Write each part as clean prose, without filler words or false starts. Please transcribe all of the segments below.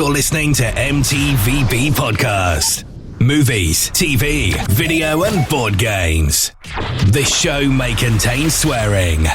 You're listening to M.T.V.B. Podcast. Movies, TV, video and board games. This show may contain swearing.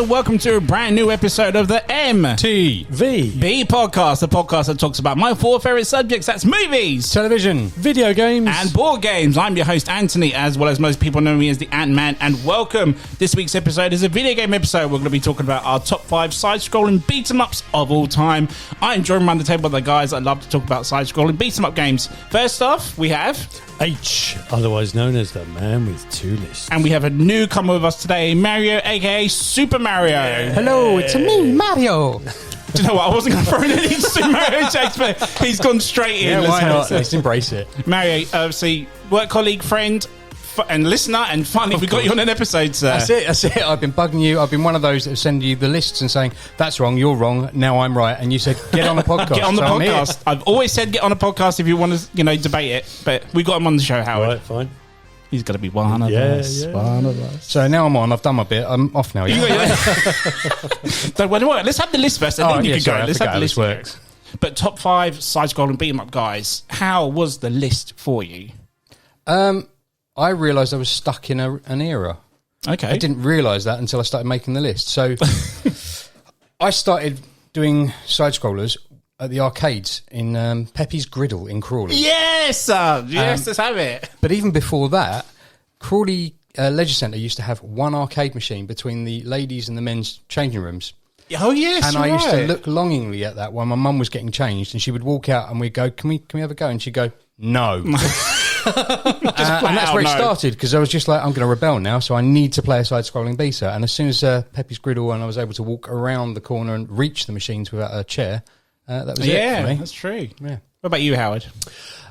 Welcome to a brand new episode of the M.T.V.B. podcast, the podcast that talks about my four favourite subjects. That's movies, television, video games, and board games. I'm your host, Anthony, as well as most people know me as the Ant-Man, and welcome. This week's episode is a video game episode. We're going to be talking about our top 5 side-scrolling beat-em-ups of all time. I'm joined around the table by the guys that love to talk about side-scrolling beat-em-up games. First off, we have... H, otherwise known as the man with two lists. And we have a newcomer with us today, Mario, a.k.a. Super Mario. Hello, it's me, Mario. Do you know what? I wasn't going to throw in any Super Mario jokes, but he's gone straight in. Yeah, why not? Let's embrace it. Mario, obviously, work colleague, friend, and listener, and finally we got you on an episode, sir. That's it. I've been bugging you. I've been one of those that send you the lists and saying, that's wrong, you're wrong, now I'm right. And you said, get on the podcast. Get on the podcast. I've always said get on a podcast if you want to, debate it. But we got him on the show, Howard. Right, fine. He's got to be one of us. Yeah. One of us. So now I'm on. I've done my bit. I'm off now. Yeah. Don't worry. Let's have the list first, and then you can go. Let's have the list. Works. But top 5 side-scrolling beat-em-up guys. How was the list for you? I realised I was stuck in an era. Okay. I didn't realise that until I started making the list. So I started doing side-scrollers at the arcades in Pepe's Griddle in Crawley. Yes, let's have it. But even before that, Crawley Leisure Centre used to have one arcade machine between the ladies and the men's changing rooms. Oh, yes, and I used to look longingly at that while my mum was getting changed, and she would walk out and we'd go, can we have a go? And she'd go, no. And that's where it started, because I was just like, I'm going to rebel now, so I need to play a side-scrolling beta. And as soon as Pepe's Griddle and I was able to walk around the corner and reach the machines without a chair, that was it for me. Yeah, that's true. Yeah. What about you, Howard?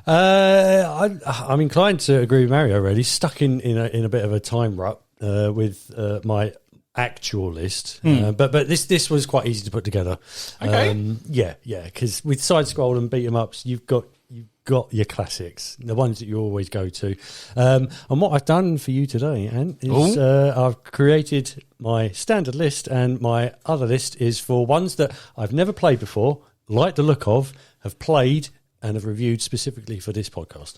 I'm inclined to agree with Mario, really. Stuck in a bit of a time rut with my actual list. But this was quite easy to put together. Okay. Yeah, because with side-scroll and beat-em-ups, you've got your classics, the ones that you always go to. And what I've done for you today, Ant, is I've created my standard list, and my other list is for ones that I've never played before, like the look of, have played and have reviewed specifically for this podcast.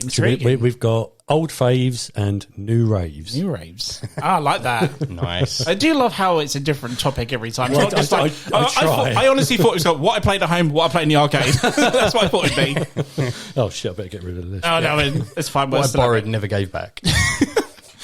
Intriguing. So we've got old faves and new raves. New raves. I like that. Nice. I do love how it's a different topic every time. Well, It's not just I honestly thought it was got what I played at home, what I played in the arcade. That's what I thought it'd be. Oh shit! I better get rid of this. Oh no, it's fine. What I borrowed and never gave back.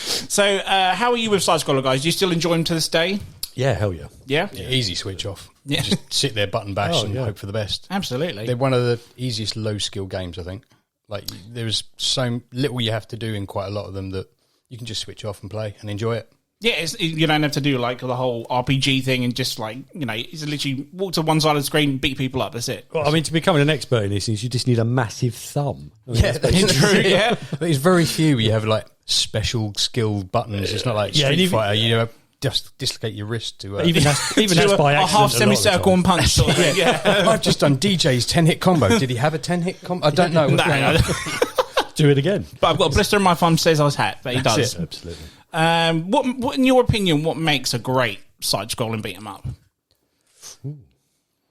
So, how are you with side-scroller, guys? Do you still enjoy them to this day? Yeah, hell yeah. Yeah? Easy switch off. Yeah. Just sit there, button bash, and hope for the best. Absolutely. They're one of the easiest low-skill games, I think. Like, there's so little you have to do in quite a lot of them that you can just switch off and play and enjoy it. Yeah, you don't have to do like the whole RPG thing and just like, it's literally walk to one side of the screen, beat people up, that's it. Well, I mean, to become an expert in these things, you just need a massive thumb. That's true, yeah. There's very few where you have like special skill buttons. It's not like Street Fighter, just dislocate your wrist to... Even that's by accident. A half semicircle and punch sort of thing, yeah. I've just done DJ's 10-hit combo. Did he have a 10-hit combo? I don't know. What's going on? Do it again. But I've got a blister in my thumb says I was hat, but he does. Absolutely. What, in your opinion, what makes a great side-scrolling beat-em-up?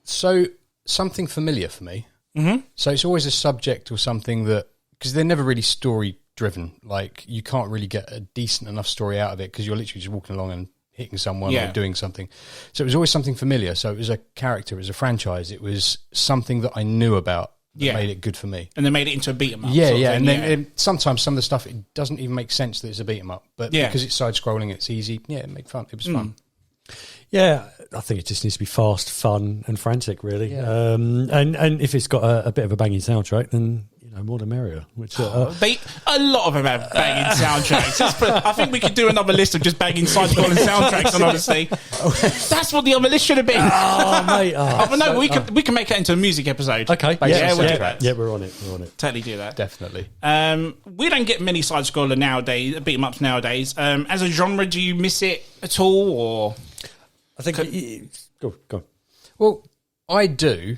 So, something familiar for me. Mm-hmm. So it's always a subject or something that... Because they're never really story-driven. Like, you can't really get a decent enough story out of it because you're literally just walking along and hitting someone or doing something. So it was always something familiar. So it was a character, it was a franchise. It was something that I knew about. that made it good for me. And they made it into a beat 'em up. Yeah, yeah. And then sometimes some of the stuff, it doesn't even make sense that it's a beat 'em up. But because it's side-scrolling, it's easy. Yeah, it made fun. It was fun. Yeah, I think it just needs to be fast, fun, and frantic, really. Yeah. And if it's got a bit of a banging soundtrack, then more the merrier. Which a lot of them have banging soundtracks. I think we could do another list of just banging side-scrolling soundtracks. And honestly, that's what the other list should have been. Oh, mate! But no, we can make that into a music episode. Okay, we'll do that. Yeah, we're on it. Totally do that. Definitely. We don't get many side-scroller nowadays, beat 'em ups nowadays. As a genre, do you miss it at all, or? I think go on. Well, I do,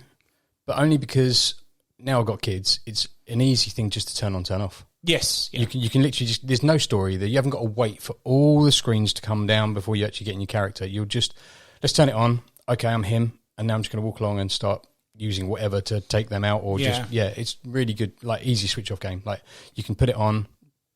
but only because now I've got kids. It's an easy thing just to turn on, turn off. Yes, you can literally just. There's no story there. You haven't got to wait for all the screens to come down before you actually get in your character. You'll just let's turn it on. Okay, I'm him, and now I'm just going to walk along and start using whatever to take them out, or it's really good, like easy switch off game. Like you can put it on,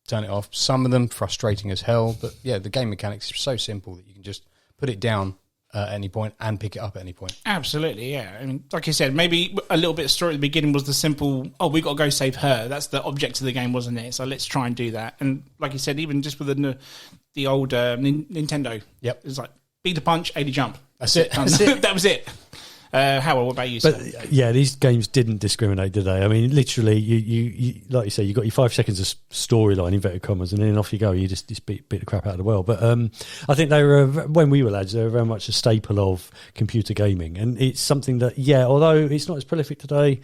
turn it off. Some of them frustrating as hell, but the game mechanics is so simple that you can just put it down at any point and pick it up at any point. Absolutely, yeah. I mean, like you said, maybe a little bit of story at the beginning was the simple, we got to go save her. That's the object of the game, wasn't it? So let's try and do that. And like you said, even just with the old Nintendo, it's like beat the punch, 80 jump. That's it. That was it. Howard, what about you, sir? But these games didn't discriminate, did they? I mean, literally, you like you say, you got your 5 seconds of storyline, inverted commas, and then off you go. You just beat the crap out of the world. But I think they were, when we were lads, they were very much a staple of computer gaming, and it's something that, although it's not as prolific today,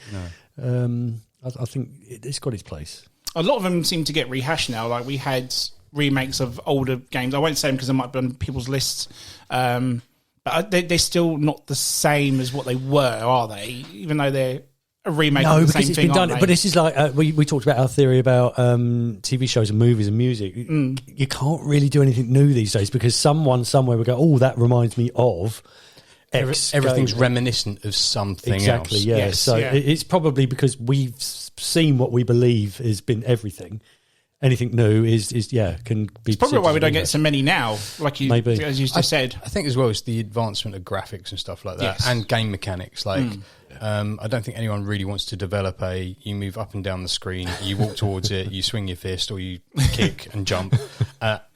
I think it's got its place. A lot of them seem to get rehashed now. Like we had remakes of older games. I won't say them because they might be on people's lists. But they're still not the same as what they were, are they? Even though they're a remake of the same thing, it's been done. But this is like, we talked about our theory about TV shows and movies and music. You can't really do anything new these days because someone somewhere will go, that reminds me of X. Everything's reminiscent of something exactly, else. Yeah. Yes, so it's probably because we've seen what we believe has been everything. Anything new can be. It's probably why we don't get so many now, like you, maybe, as you just said. I think as well as the advancement of graphics and stuff like that, and game mechanics. Like, I don't think anyone really wants to develop you move up and down the screen, you walk towards it, you swing your fist, or you kick and jump.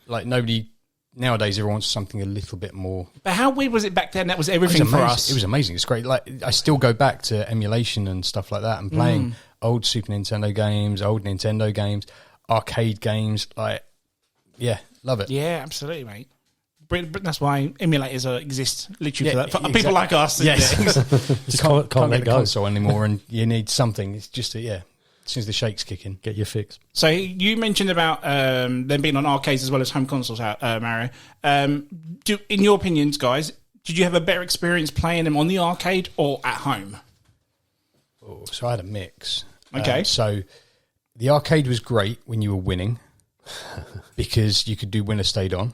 Like nobody nowadays, everyone wants something a little bit more. But how weird was it back then? That was everything for us. It was amazing. It's great. Like I still go back to emulation and stuff like that, and playing old Super Nintendo games, old Nintendo games. Arcade games, love it. Yeah, absolutely, mate. But that's why emulators exist, literally for that. For people like us. Yes. Just can't get let the go. console anymore, and you need something. It's just as soon as the shakes kick in, get your fix. So you mentioned about them being on arcades as well as home consoles, Mario. In your opinions, guys, did you have a better experience playing them on the arcade or at home? So I had a mix. Okay. So the arcade was great when you were winning because you could do winner stayed on.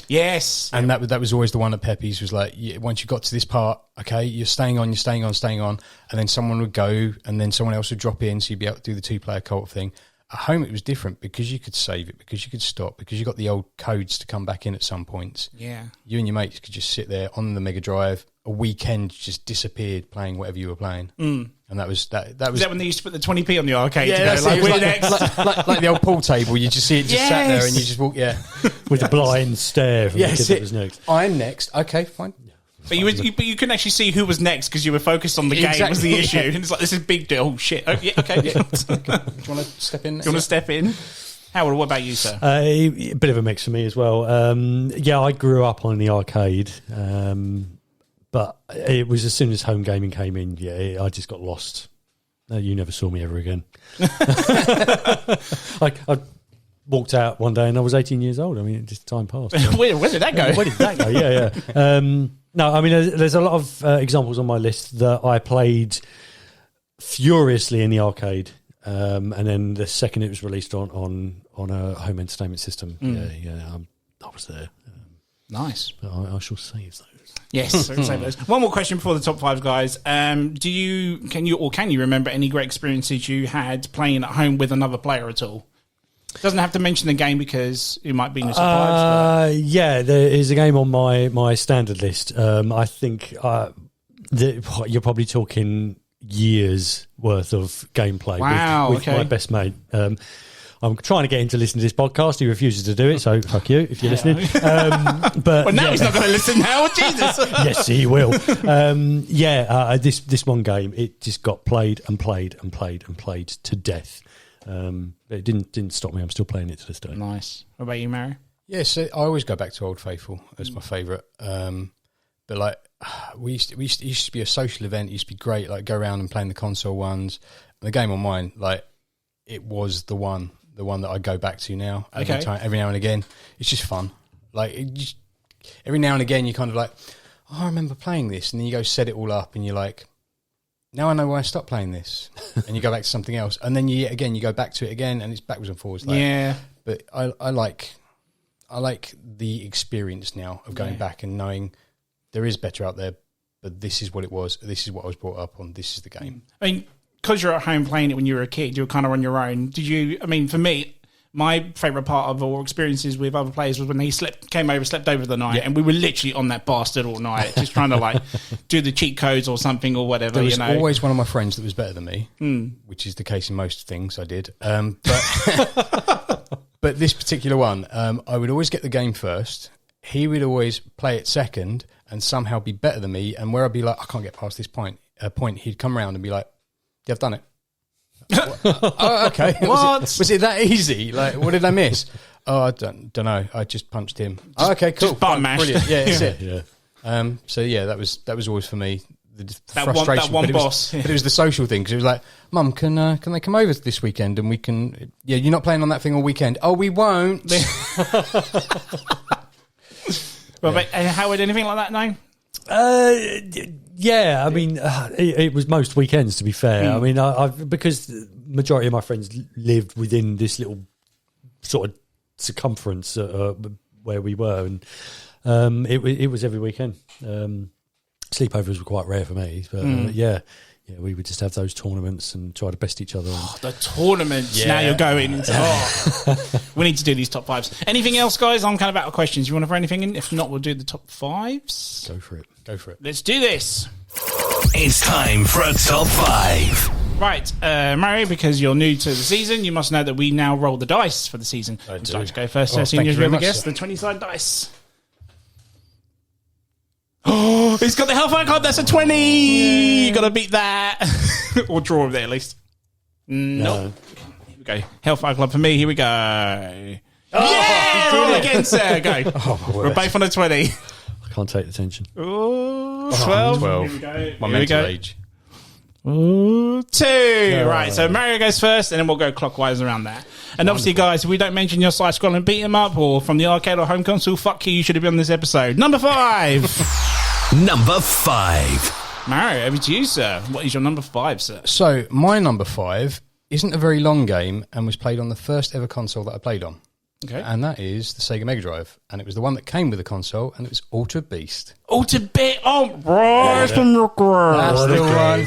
Yes. And that was always the one at Pepe's was like, once you got to this part, okay, you're staying on. And then someone would go and then someone else would drop in. So you'd be able to do the 2-player co-op thing. At home, it was different because you could save it, because you could stop, because you got the old codes to come back in at some points. Yeah. You and your mates could just sit there on the Mega Drive. A weekend just disappeared playing whatever you were playing. And that was that. That was Is that when they used to put the 20p on the arcade? Yeah, to go, it was like the old pool table. You just see it just sat there and you just walk. Yeah, with a blind stare from the kid that was next. I'm next. Okay, fine. But you couldn't actually see who was next because you were focused on the game was the issue. And it's like, this is a big deal. Oh, shit. Oh, yeah, okay. Yeah. Do you want to step in? Howard, what about you, sir? A bit of a mix for me as well. I grew up on the arcade. But it was as soon as home gaming came in, I just got lost. You never saw me ever again. I walked out one day and I was 18 years old. I mean, just time passed. Where did that go? Where did that go? Yeah. No, I mean, there's a lot of examples on my list that I played furiously in the arcade. And then the second it was released on a home entertainment system, I was there. Nice. But I shall save those. Yes, save those. One more question before the top 5, guys. Can you remember any great experiences you had playing at home with another player at all? Doesn't have to mention the game because it might be in the surprise. Yeah, there is a game on my standard list. I think you're probably talking years worth of gameplay Wow, with my best mate. I'm trying to get him to listen to this podcast. He refuses to do it, so fuck you if you're listening. But now he's not going to listen now. Jesus. Yes, he will. This one game, it just got played and played and played and played to death. It didn't stop me. I'm still playing it to this day. Nice. What about you, Mary? Yes, I always go back to Old Faithful as my favourite. But like, it used to be a social event. It used to be great. Like, go around and playing the console ones. And the game on mine, like, it was the one that I go back to now. Every now and again. It's just fun. Like, every now and again, you kind of like, I remember playing this, and then you go set it all up, and you're like, now I know why I stopped playing this, and you go back to something else, and then you go back to it again, and it's backwards and forwards. Like, yeah, but I like the experience now of going back and knowing there is better out there, but this is what it was. This is what I was brought up on. This is the game. I mean, because you're at home playing it when you were a kid, you were kind of on your own. For me, my favourite part of our experiences with other players was when they slept over the night, and we were literally on that bastard all night, just trying to like do the cheat codes or something or whatever. There was always one of my friends that was better than me, which is the case in most things I did. But this particular one, I would always get the game first. He would always play it second and somehow be better than me. And where I'd be like, I can't get past this point, he'd come around and be like, yeah, I've done it. Oh, okay. What? Was it that easy? Like, what did I miss? Oh, I don't know. I just punched him. Oh, okay, cool. Just button mashed. Brilliant. Yeah, that's it. Yeah. So yeah, that was always for me. The That frustration, one but boss. But it was the social thing, because it was like, Mum, can they come over this weekend and we can? Yeah, you're not playing on that thing all weekend. Oh, we won't. Well, but Howard, anything like that? No. Yeah, I mean, it was most weekends, to be fair. I mean, because the majority of my friends lived within this little sort of circumference where we were, and it was every weekend. Sleepovers were quite rare for me, but we would just have those tournaments and try to best each other. The tournaments. Yeah. Now you're going into. We need to do these top fives. Anything else, guys? I'm kind of out of questions. You want to throw anything in? If not, we'll do the top fives. Go for it. Let's do this. It's time for a top five. Right, Mary, because you're new to the season, you must know that we now roll the dice for the season. I do. Would you like to go first, Oh, seeing thank as you we have very a much, guest? sir. The 20-sided dice. Oh, he's got the Hellfire card. That's a 20. Yeah. You got to beat that. Or draw with it, at least. Nope. Here we go. Hellfire Club for me. Here we go. Yeah! Roll again, sir. Go. We're both on a 20. I can't take the tension. Ooh, 12. 12. Here we go. My mental age. Ooh, 2. Right, so Mario goes first, and then we'll go clockwise around that. And obviously, guys, if we don't mention your side scroll and beat 'em up, or from the arcade or home console, fuck you should have been on this episode. Number 5. Number 5. Mario, over to you, sir. What is your number 5, sir? So my number 5 isn't a very long game and was played on the first ever console that I played on. Okay. And that is the Sega Mega Drive. And it was the one that came with the console, and it was Altered Beast. Altered Beast. Oh, rise from your grave. That's the one.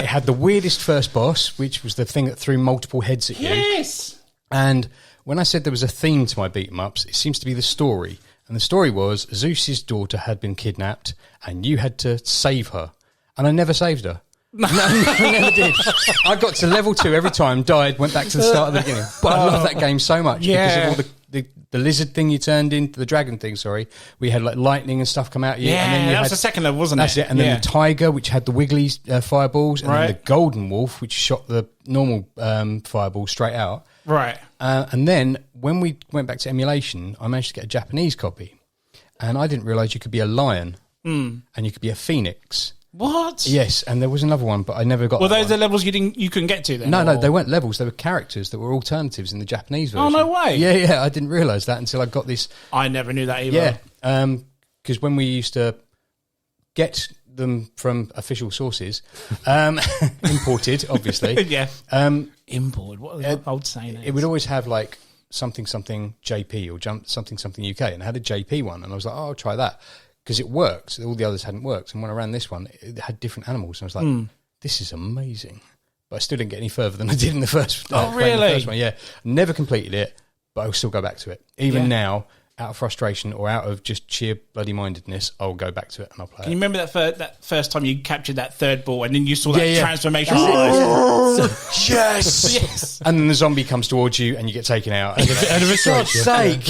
It had the weirdest first boss, which was the thing that threw multiple heads at you. Yes. And when I said there was a theme to my beat-em-ups, it seems to be the story. And the story was Zeus's daughter had been kidnapped, and you had to save her. And I never saved her. No, I never did. I got to level 2 every time, died, went back to the start of the beginning. But I love that game so much because of all the lizard thing you turned into, the dragon thing, sorry. We had like lightning and stuff come out at you. Yeah, and then that was the second level, wasn't it? That's it. And then the tiger, which had the wiggly fireballs, and then the golden wolf, which shot the normal fireballs straight out. Right. And then when we went back to emulation, I managed to get a Japanese copy. And I didn't realise you could be a lion and you could be a phoenix. What? Yes, and there was another one, but I never got. Well, that those one. are levels you couldn't get to then. No, they weren't levels. They were characters that were alternatives in the Japanese version. Oh, no way. Yeah, I didn't realise that until I got this. I never knew that either. Yeah, because when we used to get them from official sources, imported, obviously. Yeah. Imported. What was that old saying? It would always have like something JP or something UK, and I had a JP one, and I was like, oh, I'll try that. Because it works. All the others hadn't worked. And when I ran this one, it had different animals. And I was like, this is amazing. But I still didn't get any further than I did in the first Oh, really? The first one. Yeah. Never completed it, but I'll still go back to it. Even now, out of frustration or out of just sheer bloody mindedness, I'll go back to it and I'll play Can you it. remember that first time you captured that third ball and then you saw that transformation? Yes! And then the zombie comes towards you and you get taken out. And for God's sake,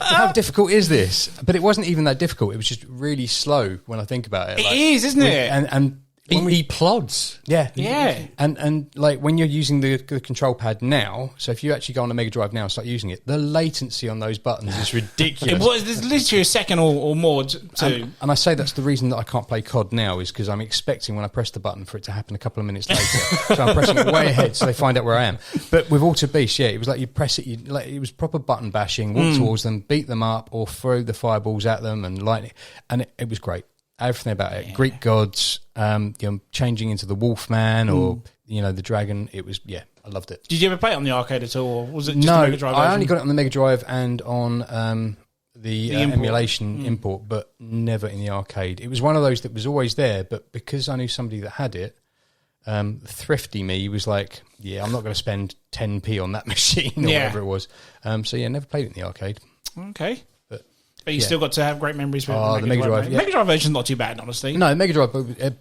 how difficult is this? But it wasn't even that difficult. It was just really slow when I think about it. It is, isn't it? And he plods. Yeah. Yeah. And like when you're using the control pad now, so if you actually go on a Mega Drive now and start using it, the latency on those buttons is ridiculous. There's literally a second or more to... And I say that's the reason that I can't play COD now is because I'm expecting when I press the button for it to happen a couple of minutes later. So I'm pressing it way ahead so they find out where I am. But with Alter Beast, it was like you press it, it was proper button bashing, walk towards them, beat them up or throw the fireballs at them and lightning. And it was great. Everything about it. Greek gods, changing into the Wolfman or, the dragon. It was, I loved it. Did you ever play it on the arcade at all, or was it just a Mega Drive version? I only got it on the Mega Drive and on the emulation import, but never in the arcade. It was one of those that was always there, but because I knew somebody that had it, thrifty me was like, I'm not going to spend 10p on that machine or whatever it was. Never played it in the arcade. Okay. But you still got to have great memories with the Mega Drive. Mega Drive version's not too bad, honestly. No, Mega Drive,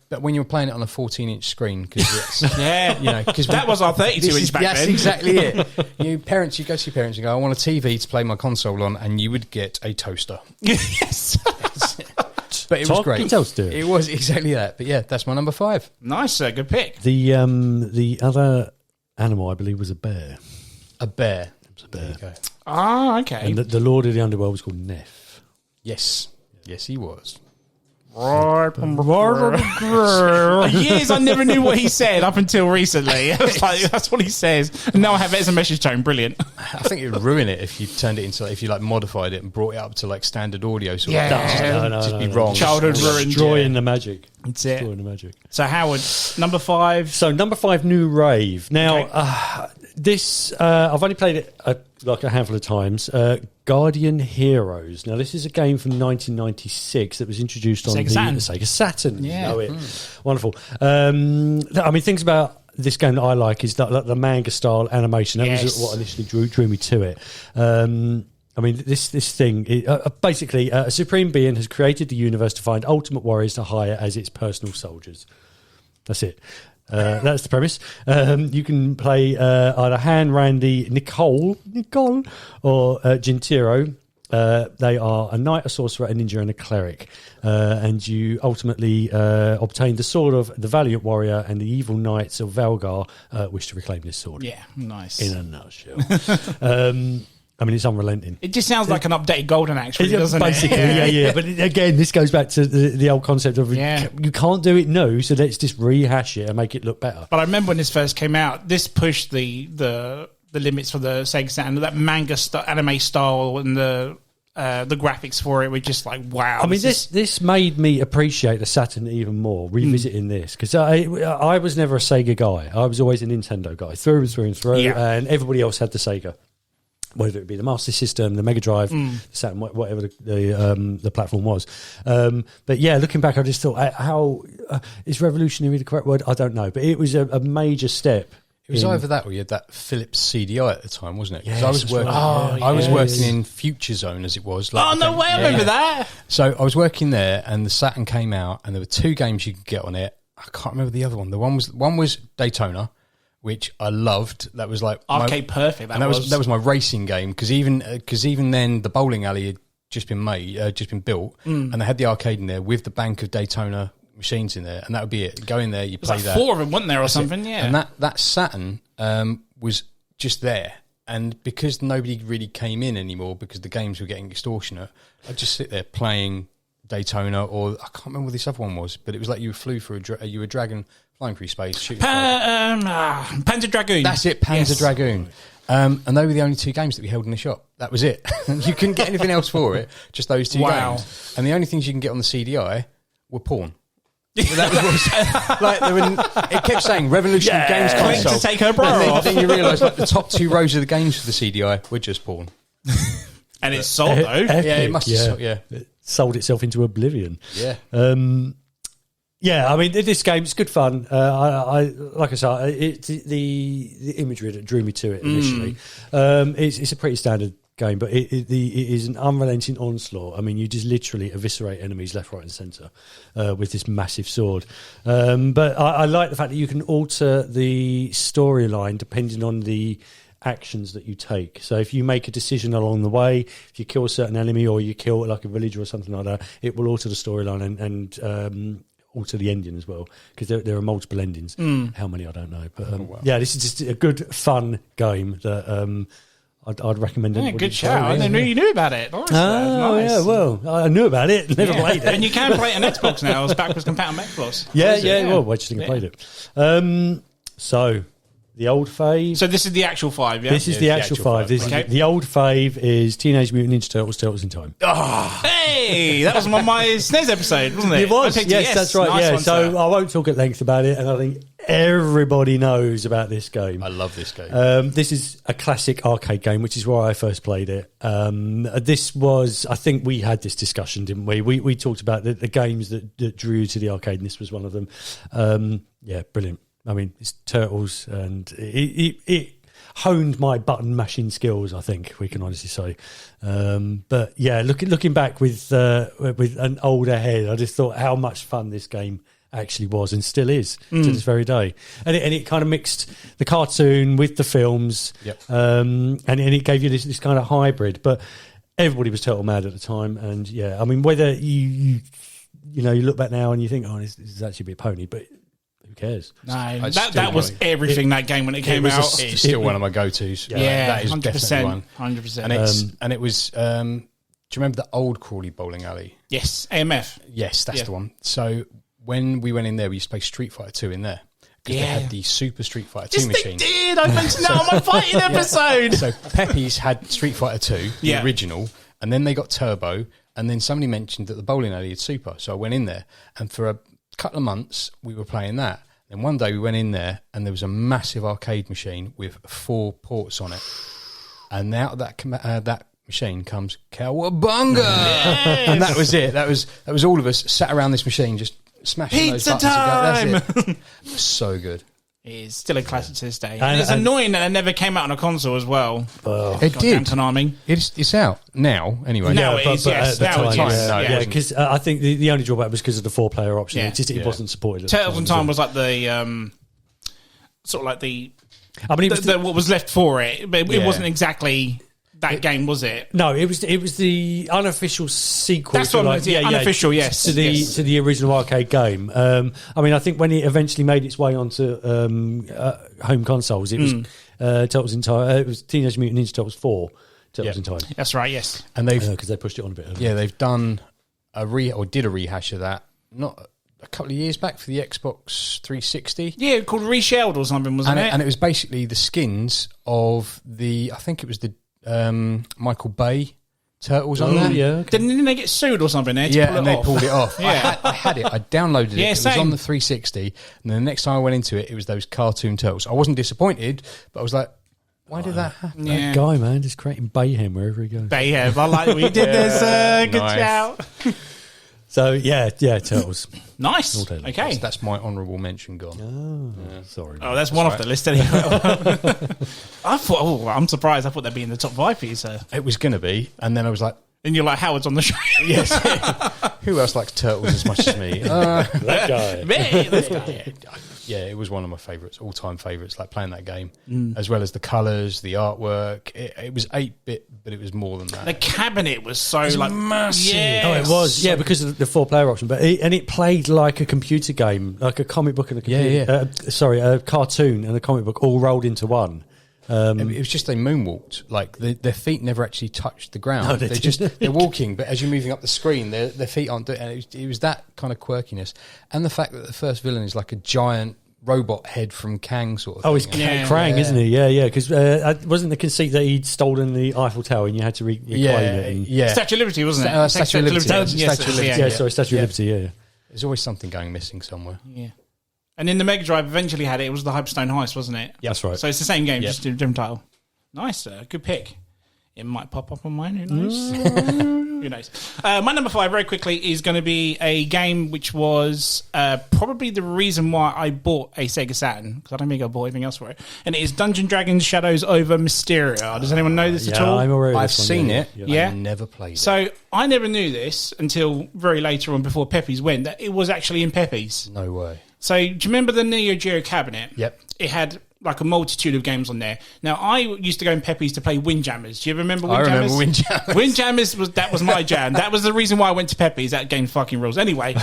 but when you were playing it on a 14-inch screen, because because that was our 32-inch back then. That's exactly it. You go to your parents and go, I want a TV to play my console on, and you would get a toaster. Yes. But it was great. Toaster. It was exactly that. But that's my number 5. Nice, good pick. The other animal, I believe, was a bear. A bear. There you go. Ah, okay. And the Lord of the Underworld was called Neff. Yes, he was. Years I never knew what he said up until recently. I was like, that's what he says. And now I have it as a message tone. Brilliant. I think it would ruin it if you turned it into, if you modified it and brought it up to standard audio. So it'd be wrong. Childhood ruined. Destroying the magic. That's it. Destroying the magic. So Howard, number 5. So number 5, New Rave. Now, this I've only played it a handful of times. Guardian Heroes. Now, this is a game from 1996 that was introduced on the Sega Saturn. Yeah. You know it. Wonderful. Things about this game that I like is that the manga style animation. That was what initially drew me to it. This thing, basically, a supreme being has created the universe to find ultimate warriors to hire as its personal soldiers. That's it. That's the premise. You can play either Han, Randy, Nicole, or Gintiro. They are a knight, a sorcerer, a ninja, and a cleric. And you ultimately obtain the sword of the valiant warrior, and the evil knights of Valgar wish to reclaim this sword. Yeah, nice. In a nutshell. It's unrelenting. It just sounds like an updated Golden Axe, really, doesn't basically, it? yeah. But again, this goes back to the old concept of you can't do it new, so let's just rehash it and make it look better. But I remember when this first came out, this pushed the limits for the Sega Saturn. That manga anime style and the graphics for it were just like, wow. This made me appreciate the Saturn even more, revisiting this, because I was never a Sega guy. I was always a Nintendo guy, through and through, and everybody else had the Sega. Whether it be the Master System, the Mega Drive, the Saturn, whatever the platform was. But looking back, I just thought, how is revolutionary the correct word? I don't know. But it was a major step. It was either that or you had that Philips CDI at the time, wasn't it? Because Yes, I was working in Future Zone, as it was. No way, I remember that. So I was working there, and the Saturn came out, and there were 2 games you could get on it. I can't remember the other one. One was Daytona, which I loved. That was like arcade perfect. That was my racing game, because even then the bowling alley had just been built, and they had the arcade in there with the bank of Daytona machines in there, and that would be it. Go in there, you play that. 4 of them, weren't there, or something? Yeah. And that Saturn was just there, and because nobody really came in anymore because the games were getting extortionate, I'd just sit there playing Daytona, or I can't remember what this other one was, but it was like you flew through you were a dragon flying through space, shooting. Panzer Dragoon. That's it, Panzer Dragoon. And they were the only 2 games that we held in the shop. That was it. You couldn't get anything else for it, just those 2 games. And the only things you can get on the CDI were porn. That was it kept saying revolutionary games console to take her bra off. Then you realise the top 2 rows of the games for the CDI were just porn. And it's sold though. Epic, it must have sold, It sold itself into oblivion. Yeah. This game is good fun. Like I said, it's the imagery that drew me to it initially. It's a pretty standard game, but it is an unrelenting onslaught. I mean, you just literally eviscerate enemies left, right, and centre with this massive sword. But I like the fact that you can alter the storyline depending on the actions that you take. So if you make a decision along the way, if you kill a certain enemy or you kill like a villager or something like that, it will alter the storyline and alter the ending as well, because there are multiple endings. How many I don't know, but yeah, this is just a good fun game that I'd recommend. Yeah, good shout. I didn't know you knew about it. Nice. Nice. Yeah, well, I knew about it, never played it. And you can play it on Xbox now. It's backwards compatible on Xbox. Yeah. Well, I just think I played it. So the old fave. So this is the actual 5, yeah? This is the actual 5. This is the old fave is Teenage Mutant Ninja Turtles, Turtles in Time. Oh, hey, that was on my SNES episode, wasn't it? It was, yes, that's right. Nice one, so sir. I won't talk at length about it, and I think everybody knows about this game. I love this game. This is a classic arcade game, which is where I first played it. This was, I think we had this discussion, didn't we? We talked about the games that drew you to the arcade, and this was one of them. Yeah, brilliant. I mean, it's Turtles, and it honed my button mashing skills, I think we can honestly say. But yeah, looking back with an older head, I just thought how much fun this game actually was and still is to this very day. And it kind of mixed the cartoon with the films, and it gave you this kind of hybrid. But everybody was turtle mad at the time, and yeah, I mean, whether you look back now and you think, oh, this is actually a bit pony, but who cares? No, that was everything, that game when it came out. It's still one of my go-tos. Yeah, that is 100%, definitely one. 100%. And it was. Do you remember the old Crawley bowling alley? Yes, AMF. Yes, that's the one. So when we went in there, we used to play Street Fighter 2 in there, because they had the Super Street Fighter 2 machine. Yes, they did. I mentioned that on my fighting episode. So Pepe's had Street Fighter 2, the original, and then they got Turbo, and then somebody mentioned that the bowling alley had Super, so I went in there, and for a couple of months we were playing that. Then one day we went in there and there was a massive arcade machine with 4 ports on it, and out of that machine comes Cowabunga, and that was it. That was all of us sat around this machine just smashing Pizza those buttons. time! That's it. It was so good. It is still a classic to this day. And it's annoying that it never came out on a console as well. It did. Konami. It's out now, anyway. Now it is, yes. Now it's yeah, because I think the only drawback was because of the 4-player option. Yeah. It wasn't supported. Turtles in Time was like the sort of like the. I mean, what was left for it, but it wasn't exactly that game, was it? No, it was the unofficial sequel. That's what it was. Unofficial, yes. To the original arcade game. I mean, I think when it eventually made its way onto home consoles, it was Turtles in Time. It was Teenage Mutant Ninja Turtles 4. Turtles in Time. That's right. Yes, and they've because they pushed it on a bit earlier. Yeah, they've done did a rehash of that. Not a couple of years back for the Xbox 360. Yeah, called Reshelled or something, wasn't it? And it was basically the skins of I think it was the Michael Bay Turtles on there. Yeah, okay. Didn't they get sued or something? They pulled it off. Yeah. I had it. I downloaded it. Yeah, it was same. on the 360, and then the next time I went into it, it was those cartoon Turtles. I wasn't disappointed, but I was like, why did that happen? Yeah. That guy, man, just creating Bayhem wherever he goes. Bayhem. I like what you did there, good shout. So, yeah, Turtles. Nice. Okay. That's my honourable mention gone. Sorry. Oh, that's one off the list anyway. I thought, I'm surprised. I thought they'd be in the top 5 for you, sir. It was going to be, and then I was like, and you're like, Howard's on the show. Yes. Who else likes Turtles as much as me? That guy. Me, this guy. Yeah, it was one of my favourites, all-time favourites, like playing that game, as well as the colours, the artwork. It was 8-bit, but it was more than that. The cabinet was so massive. Yes. Oh, it was, because of the 4-player option. But it played like a computer game, like a comic book and a cartoon and a comic book all rolled into one. It was just they moonwalked, like their feet never actually touched the ground. No, they're walking, but as you're moving up the screen, their feet aren't doing. And it was that kind of quirkiness, and the fact that the first villain is like a giant robot head from Kang sort of thing. Oh, it's Krang, isn't he? Yeah, because wasn't the conceit that he'd stolen the Eiffel Tower and you had to reclaim it? Yeah. Statue of Liberty, wasn't it? Statue of Liberty. Statue of Liberty, yeah. There's always something going missing somewhere. Yeah. And in the Mega Drive, eventually had it. It was the Hyperstone Heist, wasn't it? Yeah, that's right. So it's the same game, just a different title. Nice, good pick. It might pop up on mine. Who knows? Who knows? My number 5, very quickly, is going to be a game which was probably the reason why I bought a Sega Saturn, because I don't think I bought anything else for it. And it is Dungeons & Dragons Shadows over Mysteria. Does anyone know this at all? I'm aware of I've this one, seen yeah. it. Yeah. I've never played it. So I never knew this until very later on, before Pepe's went, that it was actually in Pepe's. No way. So do you remember the Neo Geo cabinet? Yep. It had like a multitude of games on there. Now, I used to go in Pepe's to play Windjammers. Do you remember Windjammers? I remember Windjammers. Windjammers was my jam. That was the reason why I went to Pepe's. That game fucking rules. Anyway,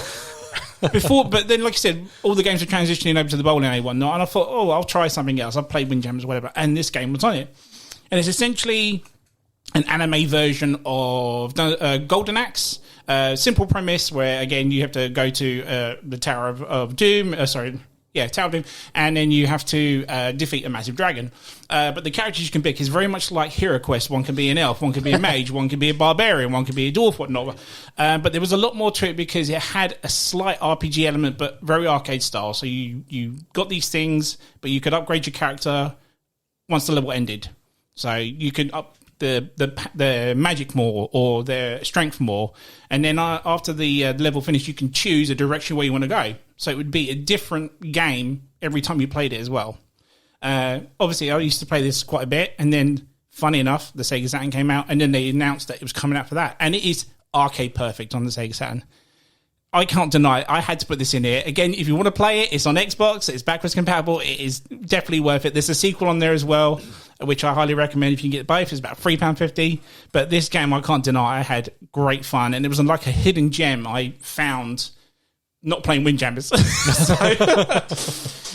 but then, like I said, all the games were transitioning over to the bowling alley one night, and I thought, I'll try something else. I'll play Windjammers or whatever, and this game was on it. And it's essentially an anime version of Golden Axe. Simple premise where, again, you have to go to the Tower of Doom. Tower of Doom. And then you have to defeat a massive dragon. But the characters you can pick is very much like Hero Quest. One can be an elf, one can be a mage, one can be a barbarian, one can be a dwarf, whatnot. But there was a lot more to it because it had a slight RPG element, but very arcade style. So you got these things, but you could upgrade your character once the level ended. So you could up the magic more or their strength more, and then after the level finished, you can choose a direction where you want to go. So it would be a different game every time you played it as well. Obviously, I used to play this quite a bit, and then, funny enough, the Sega Saturn came out, and then they announced that it was coming out for that, and it is arcade perfect on the Sega Saturn. I can't deny it. I had to put this in here. Again, if you want to play it, it's on Xbox. It's backwards compatible. It is definitely worth it. There's a sequel on there as well, which I highly recommend if you can get both. It's about £3.50. But this game, I can't deny, I had great fun. And it was like a hidden gem I found not playing Windjammers.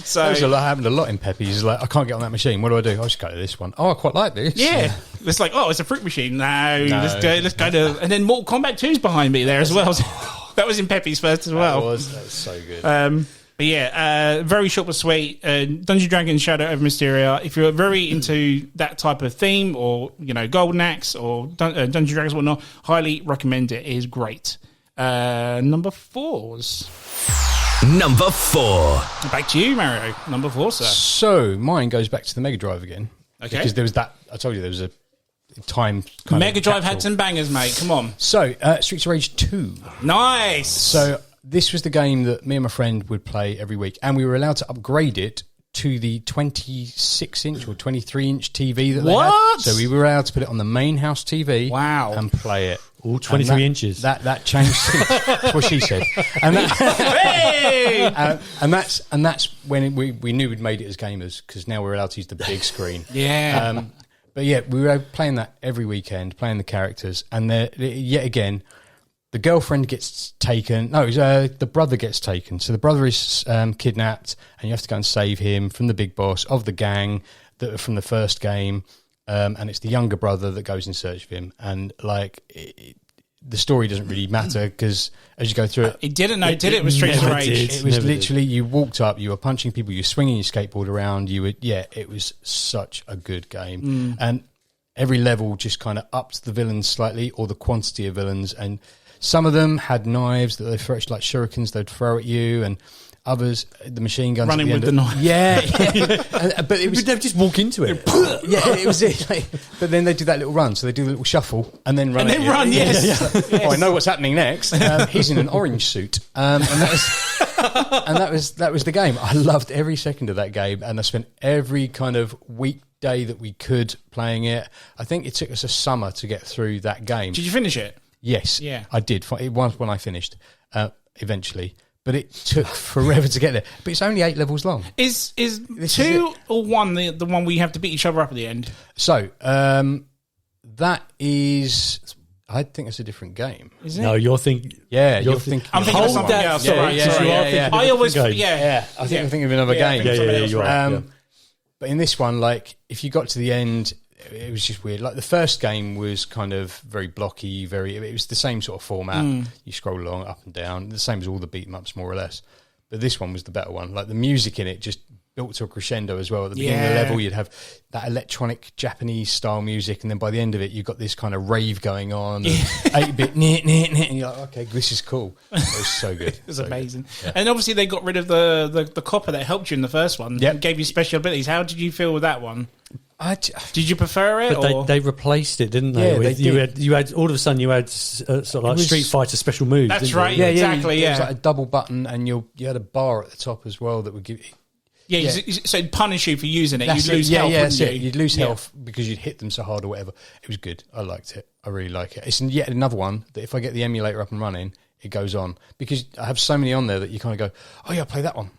So happened a lot in Pepe's. Like, I can't get on that machine. What do? I'll just go to this one. Oh, I quite like this. Yeah. It's like, it's a fruit machine. No. Let's go to... And then Mortal Kombat 2's behind me there as well. That was in Pepe's first as well. That was so good. But yeah, very short but sweet. Dungeons & Dragons Shadow over Mysteria. If you're very into that type of theme, or Golden Axe or Dungeons & Dragons or whatnot, highly recommend it. It is great. Number 4's. Number 4. Back to you, Mario. Number 4, sir. So mine goes back to the Mega Drive again. Okay. Because there was that. I told you there was a time. Mega Drive had some bangers, mate. Come on. So Streets of Rage 2. Nice. So this was the game that me and my friend would play every week, and we were allowed to upgrade it to the 26-inch or 23-inch TV that they had. So we were allowed to put it on the main house TV. Wow. And play it. All 23 inches. That changed. That's what she said. And that's when we knew we'd made it as gamers, because now we're allowed to use the big screen. Yeah. But yeah, we were playing that every weekend, playing the characters, and yet again, the girlfriend gets taken. No, the brother gets taken. So the brother is kidnapped, and you have to go and save him from the big boss of the gang from the first game. And it's the younger brother that goes in search of him. And the story doesn't really matter, because as you go through it... It didn't know, did it? It was Streets of Rage. It was literally, you walked up, you were punching people, you were swinging your skateboard around, it was such a good game. And every level just kind of upped the villains slightly, or the quantity of villains. And some of them had knives that they throw, like shurikens they'd throw at you, and others, the machine guns. Running with the knife. Yeah. But it was... They'd just walk into it. Yeah, it was it. But then they do that little run. So they do the little shuffle and then run. And then run, yes. Yes. Oh, I know what's happening next. He's in an orange suit. And that was the game. I loved every second of that game. And I spent every kind of weekday that we could playing it. I think it took us a summer to get through that game. Did you finish it? Yes. Yeah. I did. It was when I finished, eventually. But it took forever to get there. But it's only 8 levels long. Is 2 or 1 the one where you have to beat each other up at the end? So, that is... I think it's a different game. Is it? No, you're thinking... Yeah, you're thinking... I'm thinking of something else. Sorry. I always... Yeah, I think I'm thinking of another game. Yeah, you're right. But in this one, if you got to the end... It was just weird. The first game was kind of very blocky, it was the same sort of format. You scroll along, up and down, the same as all the beat 'em ups, more or less. But this one was the better one. The music in it just built to a crescendo as well. At the beginning of the level, you'd have that electronic Japanese style music, and then by the end of it, you've got this kind of rave going on, 8-bit, and you're like, okay, this is cool. It was so good. It was amazing. Yeah. And obviously, they got rid of the copper that helped you in the first one. Yep. Gave you special abilities. How did you feel with that one? Did you prefer it? But or? they replaced it, didn't they? Yeah, they did. You had all of a sudden you had sort of like Street Fighter special moves. That's didn't you? right. Exactly. It was like a double button, and you had a bar at the top as well that would give. Yeah, so it'd punish you for using it. That's You'd lose health. that's wouldn't it. you? You'd lose health because you'd hit them so hard or whatever. It was good. I liked it. I really like it. It's yet another one that if I get the emulator up and running, it goes on, because I have so many on there that you kind of go, oh yeah, I play that one.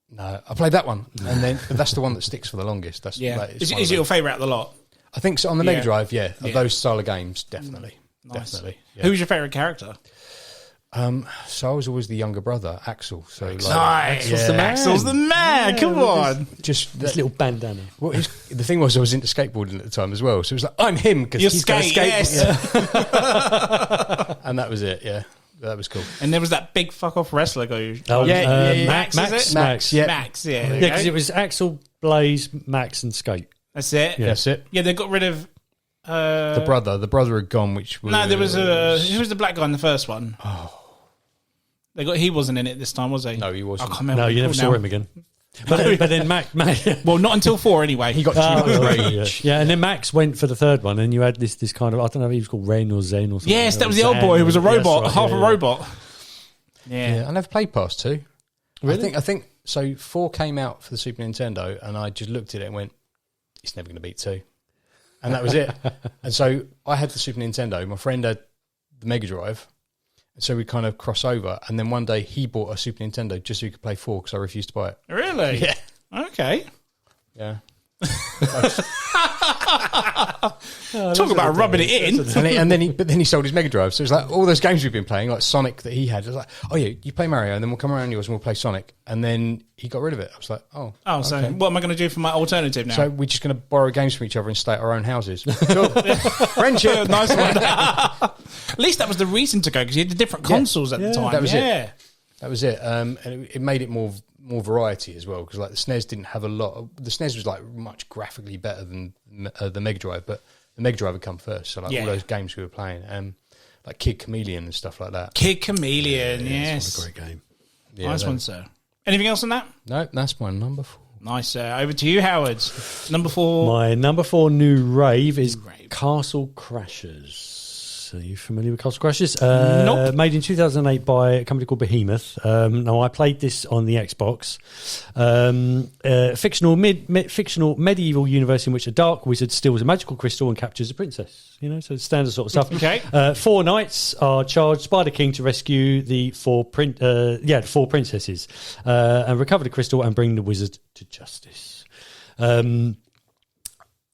No, I played that one, and then that's the one that sticks for the longest. That's Is it your favourite out of the lot? I think so. On the Mega Drive, of those style of games, definitely, Nice. definitely. Yeah. Who was your favourite character? So I was always the younger brother, Axel. So like, Nice. Axel's the man. Axel's the man. Come on. just This little bandana. well, the thing was, I was into skateboarding at the time as well, so it was like I'm him because You're he's got a skate, skateboard, yes. and that was it. Yeah, that was cool. And there was that big fuck off wrestler guy. Max, Max, is it? Max, yeah. Max, yeah. Yeah, because it was Axel, Blaze, Max, and Skate. That's it. Yeah. That's it. Yeah, they got rid of The brother had gone, which was no. There was who was the black guy in the first one? Oh, he wasn't in it this time, was he? No, he wasn't. I can't remember No, what you he never called saw now. him again. But then Max, Well, not until 4 anyway. He got too much rage. yeah, and then Max went for the third one, and you had this kind of, I don't know if he was called Ren or Zen or something. Yes, that was the old boy who was a robot, That's right, half a robot. Yeah, Yeah. I never played past 2. Really? I think so. 4 came out for the Super Nintendo, and I just looked at it and went, "It's never going to beat 2," and that was it. And so I had the Super Nintendo. My friend had the Mega Drive, and so we kind of cross over. And then one day he bought a Super Nintendo just so he could play 4 because I refused to buy it. Really? Yeah. Okay. Yeah. Talk about rubbing it in. And then he sold his Mega Drive. So it's like all those games we've been playing, like Sonic that he had. I was like, oh yeah, you play Mario, and then we'll come around yours and we'll play Sonic. And then he got rid of it. I was like, oh. Oh, so okay. what am I going to do for my alternative now? So we're just going to borrow games from each other and stay at our own houses. Cool. Friendship. Nice one. At least that was the reason to go, because you had the different consoles at the time. that was it. Yeah. That was it. And it made it more variety as well, because like the SNES didn't have a lot. The SNES was like much graphically better than the Mega Drive, but the Mega Drive had come first. So like all those games we were playing, like Kid Chameleon and stuff like that. Kid Chameleon, yes. What a great game. Yeah, nice one, sir. Anything else on that? No, that's my number 4. Nice. Over to you, Howard. Number 4. My number 4 new rave is Castle Crashers. Are you familiar with Castle Crashers? Nope. Made in 2008 by a company called Behemoth. Now, I played this on the Xbox. Fictional medieval universe in which a dark wizard steals a magical crystal and captures a princess. You know, so standard sort of stuff. Okay. 4 knights are charged by the king to rescue the 4 princesses and recover the crystal and bring the wizard to justice.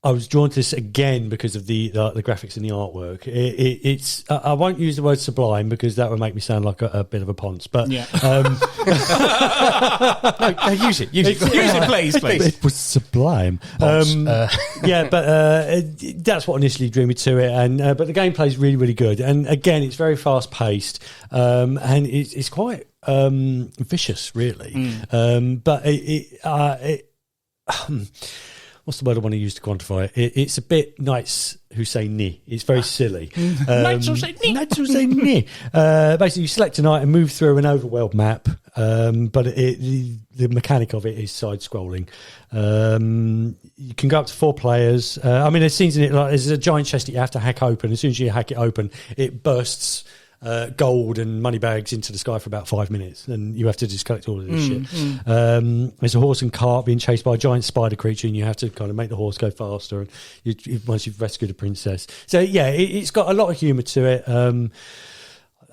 I was drawn to this again because of the graphics and the artwork. It's I won't use the word sublime because that would make me sound like a bit of a ponce. But Yeah. No, use it. Use it. Use it, please. it was sublime. Yeah, but that's what initially drew me to it. And but the gameplay is really, really good. And again, it's very fast paced, and it's quite vicious, really. But what's the word I want to use to quantify it? It's a bit Knights Who Say Ni. It's very silly. Knights Who Say Ni. Knights Who Say Ni. Basically, you select a knight and move through an overworld map, but the mechanic of it is side-scrolling. You can go up to 4 players. I mean, there's scenes in it, like there's a giant chest that you have to hack open. As soon as you hack it open, it bursts gold and money bags into the sky for about 5 minutes, and you have to just collect all of this shit. There's a horse and cart being chased by a giant spider creature, and you have to kind of make the horse go faster. And once you've rescued a princess, so yeah, it's got a lot of humour to it.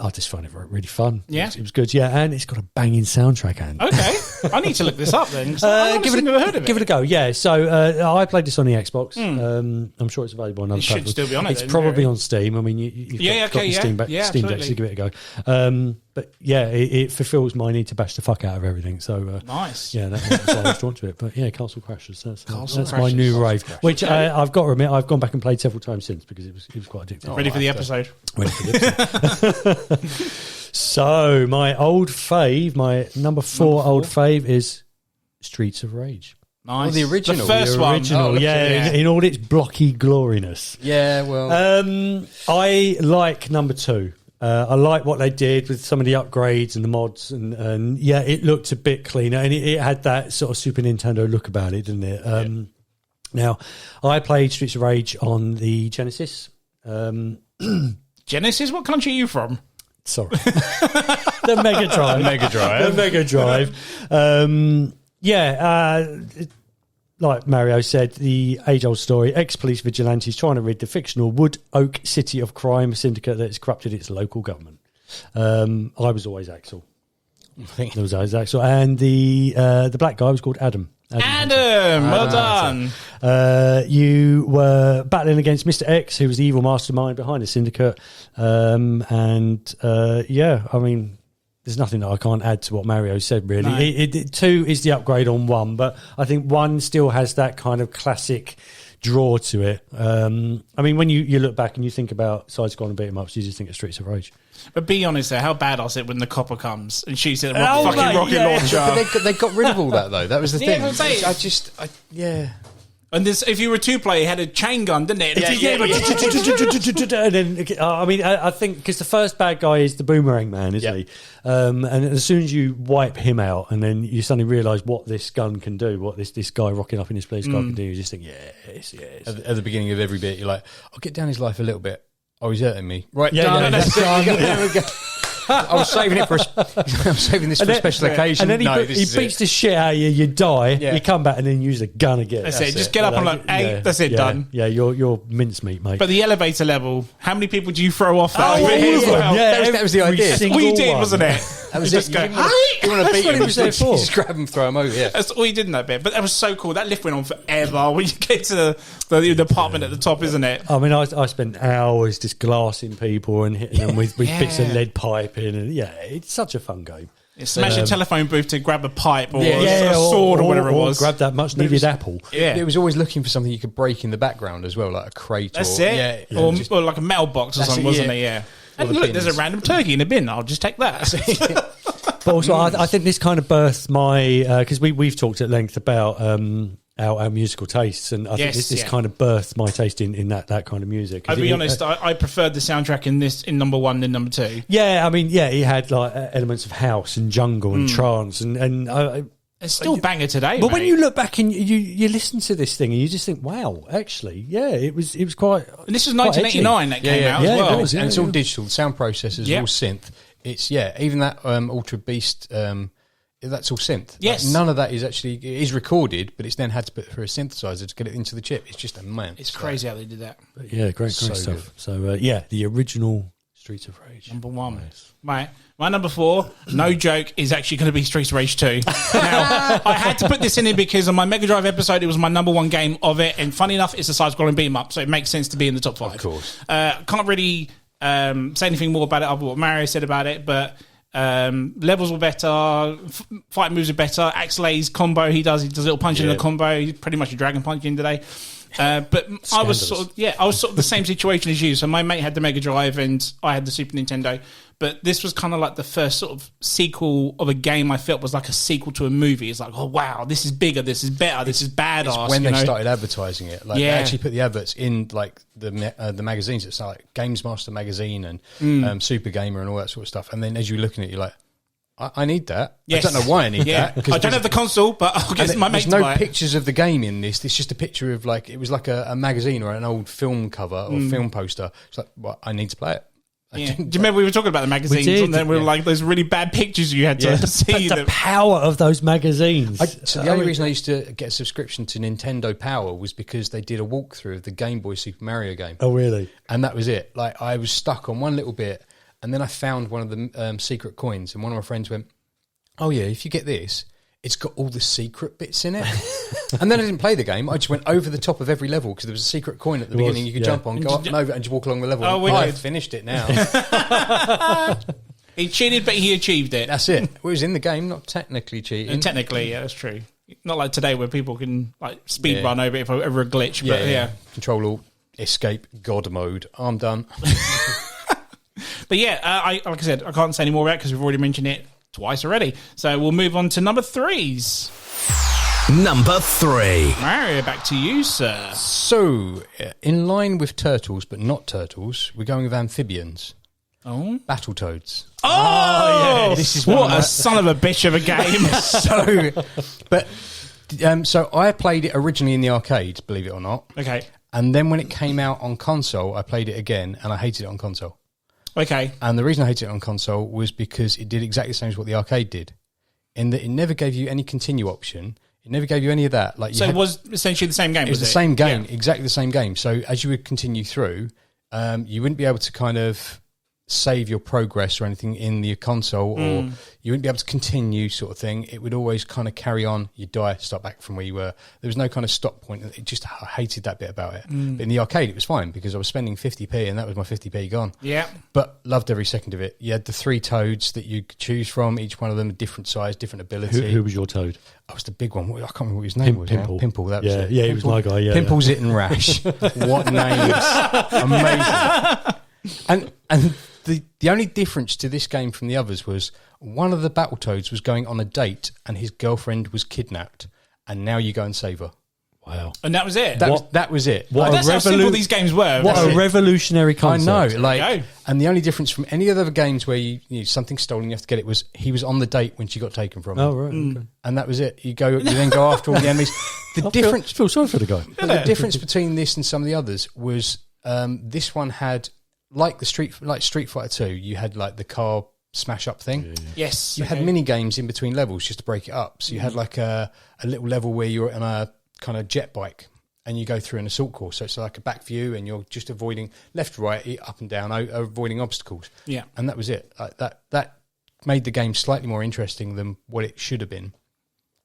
I just find it really fun. Yeah, it was good. Yeah, and it's got a banging soundtrack. And okay, I need to look this up then. Never heard of it. Give it a go. Yeah, so I played this on the Xbox. I'm sure it's available on other platforms. Should still be on it. It's probably on Steam. I mean, you've got your Steam Deck, so give it a go. But yeah, it fulfills my need to bash the fuck out of everything. So nice. Yeah, that's why I was drawn to it. But yeah, Castle Crashers. That's my new rave, which I've got to admit I've gone back and played several times since because it was quite addictive. Ready for the episode? Ready for the episode. So my old fave, my number 4 old fave is Streets of Rage. Nice. Oh, the original. The first one. Oh, yeah, in all its blocky gloriness. Yeah, well, I like number 2. I like what they did with some of the upgrades and the mods, and yeah, it looked a bit cleaner, and it had that sort of Super Nintendo look about it, didn't it? Now, I played Streets of Rage on the Genesis. Genesis? What country are you from? Sorry. The Mega Drive. The Mega Drive. Like Mario said, the age-old story, ex-police vigilantes trying to rid the fictional Wood Oak City of crime syndicate that has corrupted its local government. I was always Axel. There was always Axel. And the black guy was called Adam. Adam, well done. You were battling against Mr. X, who was the evil mastermind behind the syndicate. I mean, there's nothing that I can't add to what Mario said, really. No. 2 is the upgrade on 1, but I think 1 still has that kind of classic draw to it. I mean, when you look back and you think about side-scrolling beat-em-ups, you just think of Streets of Rage. But be honest there, how bad is it when the copper comes and shoots it at fucking rocket launcher? But they got rid of all that, though. That was the thing. And this, if you were a 2-player, you had a chain gun, didn't it? I think because the first bad guy is the boomerang man, isn't he? And as soon as you wipe him out, and then you suddenly realise what this gun can do, what this guy rocking up in his police car can do, you just think, yes. At the beginning of every bit, you're like, I'll get down his life a little bit. Oh, he's hurting me. Right, that's there we go. I was saving it I'm saving this for a special occasion. And then he beats the shit out of you. You die. You come back and then use the gun again. That's it. Just get up and like, hey, that's it, done. Yeah, you're mincemeat, mate. But the elevator level, how many people do you throw off that? That was the idea. That's all you did, wasn't it? That was just go. You want to beat him? Just grab him, throw him over. Yeah, that's all you did in that bit. But that was so cool. That lift went on forever. When you get to the apartment at the top, isn't it? I mean, I spent hours just glassing people and hitting them with bits of lead piping, and it's such a fun game. Smash a telephone booth to grab a pipe or a sword or whatever it was. Grab that much needed apple. Yeah, it was always looking for something you could break in the background as well, like a crate. That's it. Or like a mailbox or something, wasn't it? Yeah. And look, there's a random turkey in a bin. I'll just take that. But also, I think this kind of birthed my because we've talked at length about our musical tastes, and I think this kind of birthed my taste in that kind of music. I'll be honest, I preferred the soundtrack in number 1 than number 2. Yeah, I mean, it had like elements of house and jungle and trance, and it's still banger today. But when you look back and you listen to this thing, and you just think, wow, actually, it was quite. And this was 1989 that came out as well, and it's all digital. The sound processors all synth. It's even that Ultra Beast. That's all synth. Yes, like, none of that is actually it is recorded, but it's then had to put through a synthesizer to get it into the chip. It's just It's crazy how they did that. But great stuff. Good. So the original Streets of Rage, number 1. Nice. Right, my number 4, no joke, is actually going to be Streets of Rage 2. Now, I had to put this in because on my Mega Drive episode, it was my number 1 game of it, and funny enough, it's a side-scrolling beat-em-up, so it makes sense to be in the top 5. Of course, can't really say anything more about it other than what Mario said about it, but. Levels were better, fight moves are better. Axel A's combo he does a little punch in the combo. He's pretty much a dragon punch in today. But I was sort of the same situation as you. So my mate had the Mega Drive and I had the Super Nintendo. But this was kind of like the first sort of sequel of a game I felt was like a sequel to a movie. It's like, oh wow, this is bigger, this is better, this is badass. It's when they started advertising it, like they actually put the adverts in like the magazines. It's like Games Master magazine and Super Gamer and all that sort of stuff. And then as you're looking at it, you're like, I need that. Yes. I don't know why I need that. I don't have the console, but I'll get my mate to buy it. There's no pictures of the game in this. It's just a picture of like, it was like a magazine or an old film cover or film poster. It's like, well, I need to play it. Yeah. Do you remember we were talking about the magazines and then we were like those really bad pictures you had to see. The power of those magazines. So the only reason I used to get a subscription to Nintendo Power was because they did a walkthrough of the Game Boy Super Mario game. Oh, really? And that was it. Like I was stuck on one little bit and then I found one of the secret coins and one of my friends went, oh yeah, if you get this, it's got all the secret bits in it. And then I didn't play the game. I just went over the top of every level because there was a secret coin at the beginning you could jump on, go up and over and just walk along the level. Oh, I finished it now. He cheated, but he achieved it. That's it. It was in the game, not technically cheating. Technically, yeah, that's true. Not like today where people can like speed run over it over a glitch. But yeah. Control Alt, Escape, God mode. I'm done. But like I said, I can't say any more about it because we've already mentioned it twice already. So we'll move on to number 3s. Number 3. Mario, back to you, sir. So, in line with turtles, but not turtles, we're going with amphibians. Oh, Battletoads. Oh, yeah. This is what a son of a bitch of a game. But So I played it originally in the arcade, believe it or not. Okay. And then when it came out on console, I played it again, and I hated it on console. Okay. And the reason I hated it on console was because it did exactly the same as what the arcade did, in that it never gave you any continue option. It never gave you any of that. Like, it was essentially the same game. It was the same game, exactly the same game. So as you would continue through, you wouldn't be able to kind of save your progress or anything in the console, or you wouldn't be able to continue, sort of thing. It would always kind of carry on. You die, start back from where you were. There was no kind of stop point. I hated that bit about it. But in the arcade, it was fine because I was spending 50p, and that was my 50p gone. Yeah. But loved every second of it. You had the 3 toads that you could choose from. Each one of them a different size, different ability. Who was your toad? I was the big one. I can't remember what his name was. Pimple. Now. Pimple, that was it. Yeah, he was my guy. Yeah, Pimple, Zit and Rash. What names. Amazing. And the only difference to this game from the others was one of the Battletoads was going on a date and his girlfriend was kidnapped, and now you go and save her. Wow. And that was it. That was it. That's how simple these games were. What a revolutionary concept. I know. And the only difference from any other games where you something's stolen, you have to get it, was he was on the date when she got taken from him. Oh, right. Okay. And that was it. You then go after all the enemies. The difference. Feel sorry for the guy. But the difference between this and some of the others was this one had, like Street Fighter 2, you had like the car smash up thing. Yeah. Yes. You had mini games in between levels just to break it up. So you had like a little level where you're on a kind of jet bike and you go through an assault course. So it's like a back view and you're just avoiding left, right, up and down, avoiding obstacles. Yeah. And that was it. That made the game slightly more interesting than what it should have been.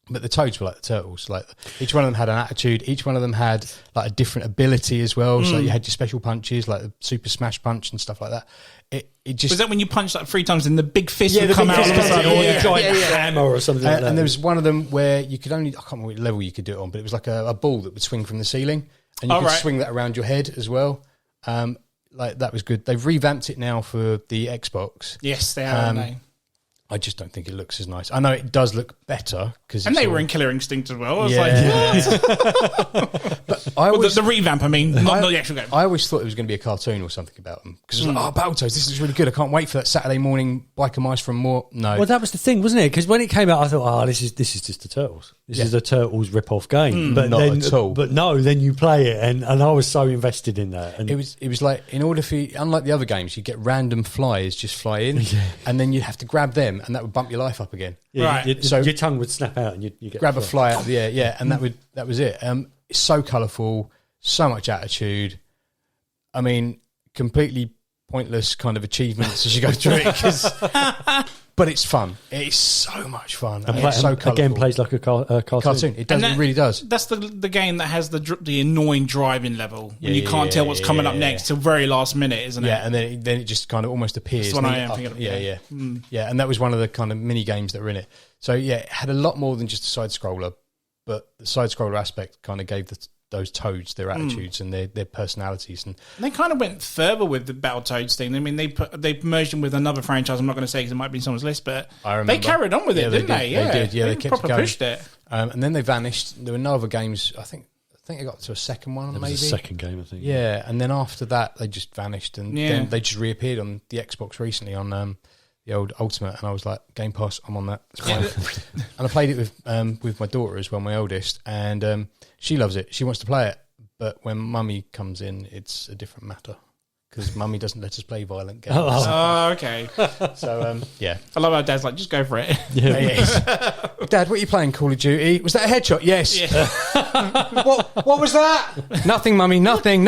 But the toads were like the turtles. Like each one of them had an attitude. Each one of them had like a different ability as well. So you had your special punches, like the super smash punch and stuff like that. It just was that when you punched like 3 times and the big fist would come out of the side, or the giant hammer or something like that. And there was one of them where you could only, I can't remember what level you could do it on, but it was like a ball that would swing from the ceiling, and you could swing that around your head as well. Like that was good. They've revamped it now for the Xbox. Yes, they have. Haven't they? I just don't think it looks as nice. I know it does look better and they were in Killer Instinct as well. I was but I always, the revamp. I mean, not the actual game. I always thought it was going to be a cartoon or something about them because it was like, Battletoads, this is really good. I can't wait for that Saturday morning biker mice from more. No, well, that was the thing, wasn't it? Because when it came out, I thought, this is just the Turtles. This is a Turtles rip-off game, but not then, at all. But no, then you play it, and I was so invested in that. And it was like, in order for you, unlike the other games, you get random flyers just fly in, and then you'd have to grab them, and that would bump your life up again. Yeah, right. So your tongue would snap out, and you get grab a fly out of the air, and that was it. It's so colourful, so much attitude. I mean, completely pointless kind of achievements as you go through it, but it's fun. It's so much fun. And it's so colourful. Again, plays like a cartoon. It does. It really does. That's the game that has the annoying driving level when you can't tell what's coming up next till very last minute, isn't it? Yeah, and then it just kind of almost appears. That's what I am thinking of. Yeah, and that was one of the kind of mini games that were in it. So yeah, it had a lot more than just a side scroller, but the side scroller aspect kind of gave those toads their attitudes and their personalities, and they kind of went further with the Battletoads thing. I mean, they merged them with another franchise. I'm not going to say because it might be in someone's list, but they carried on with it, didn't they? Yeah, they did. Yeah, they kept proper going. Pushed it, and then they vanished. There were no other games. I think they got to a second one. There maybe was a second game, I think. Yeah, and then after that, they just vanished, and then they just reappeared on the Xbox recently on the old Ultimate, and I was like, Game Pass, I'm on that. It's fine. And I played it with my daughter as well, my oldest, and she loves it. She wants to play it. But when Mummy comes in, it's a different matter because Mummy doesn't let us play violent games. Oh, okay. So, yeah. I love how Dad's like, just go for it. Yeah. Dad, what are you playing, Call of Duty? Was that a headshot? Yes. Yeah. What was that? Nothing, Mummy, nothing.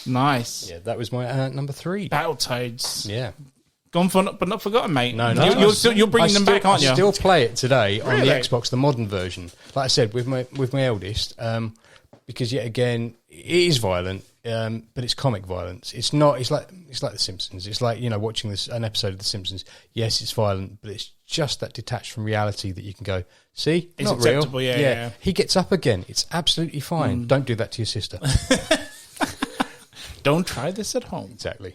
Nice. Yeah, that was my number 3. Battletoads. Yeah. Gone for but not forgotten, mate. No. You're bringing them back, aren't you? I still play it today on the Xbox, the modern version. Like I said, with my eldest, because yet again, it is violent, but it's comic violence. It's not. It's like The Simpsons. It's like watching an episode of The Simpsons. Yes, it's violent, but it's just that detached from reality that you can go, see, it's not acceptable. real. Yeah. He gets up again. It's absolutely fine. Don't do that to your sister. Don't try this at home. Exactly.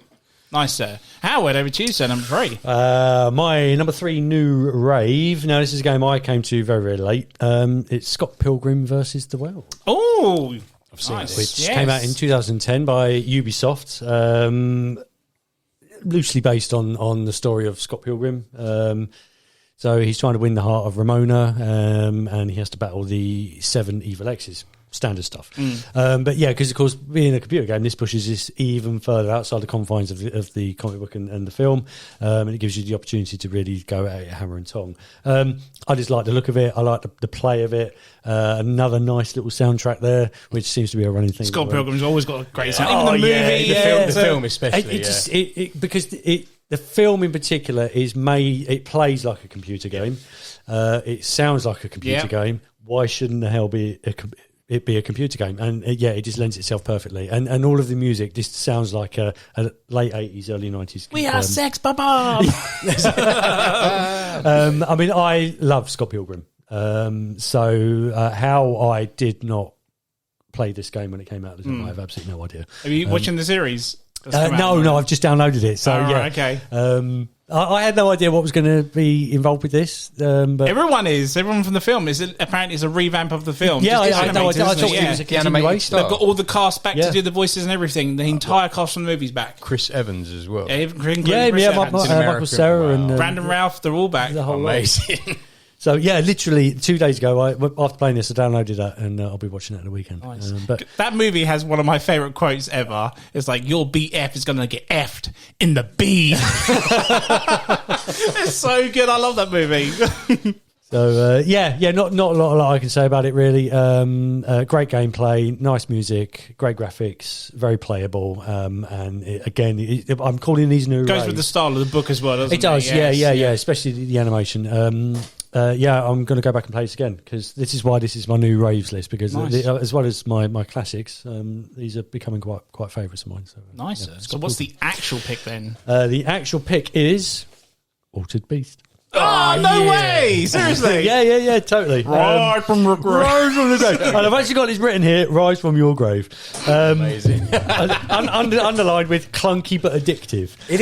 Nice, sir. Howard, over to you, sir, number 3. My number 3 new rave. Now, this is a game I came to very, very late. It's Scott Pilgrim versus the World. Oh, I've seen nice. Which came out in 2010 by Ubisoft. Loosely based on the story of Scott Pilgrim. So he's trying to win the heart of Ramona, and he has to battle the 7 evil exes. Standard stuff. But yeah, because of course, being a computer game, this pushes this even further outside the confines of the comic book and the film, and it gives you the opportunity to really go at it hammer and tong. I just like the look of it. I like the play of it. Another nice little soundtrack there, which seems to be a running thing. Scott Pilgrim's always got a great sound. Even the movie, the film especially. Because the film in particular it plays like a computer game. It sounds like a computer game. Why shouldn't the hell be it be a computer game? And it just lends itself perfectly. And all of the music just sounds like a late 80s, early 90s. We are sex, Baba! I mean, I love Scott Pilgrim. So how I did not play this game when it came out, I have absolutely no idea. Are you watching the series? No, I've just downloaded it. So okay. I had no idea what was going to be involved with this. But everyone from the film apparently is a revamp of the film. Yeah, I had no idea. I thought it was a continuation. They've got all the cast back to do the voices and everything. The entire cast from the movie's back. Chris Evans as well. Michael Cera and Brandon Routh. They're all back. Amazing. So yeah, literally 2 days ago, after playing this, I downloaded that, and I'll be watching it at the weekend. Nice. But that movie has one of my favourite quotes ever. It's like, your BF is going to get F'd in the B. It's so good. I love that movie. So not a lot I can say about it really. Great gameplay, nice music, great graphics, very playable. And I'm calling these new. Goes with the style of the book as well, doesn't it? It does, yeah. Especially the animation. I'm going to go back and play this again because this is why this is my new raves list, because as well as my classics, these are becoming quite favourites of mine. So, nice. So what's the actual pick then? The actual pick is Altered Beast. Oh, no way! Seriously? Yeah, totally. Rise from the grave. Rise from the grave. And I've actually got this written here, Rise from Your Grave. Amazing. Underlined with clunky but addictive. It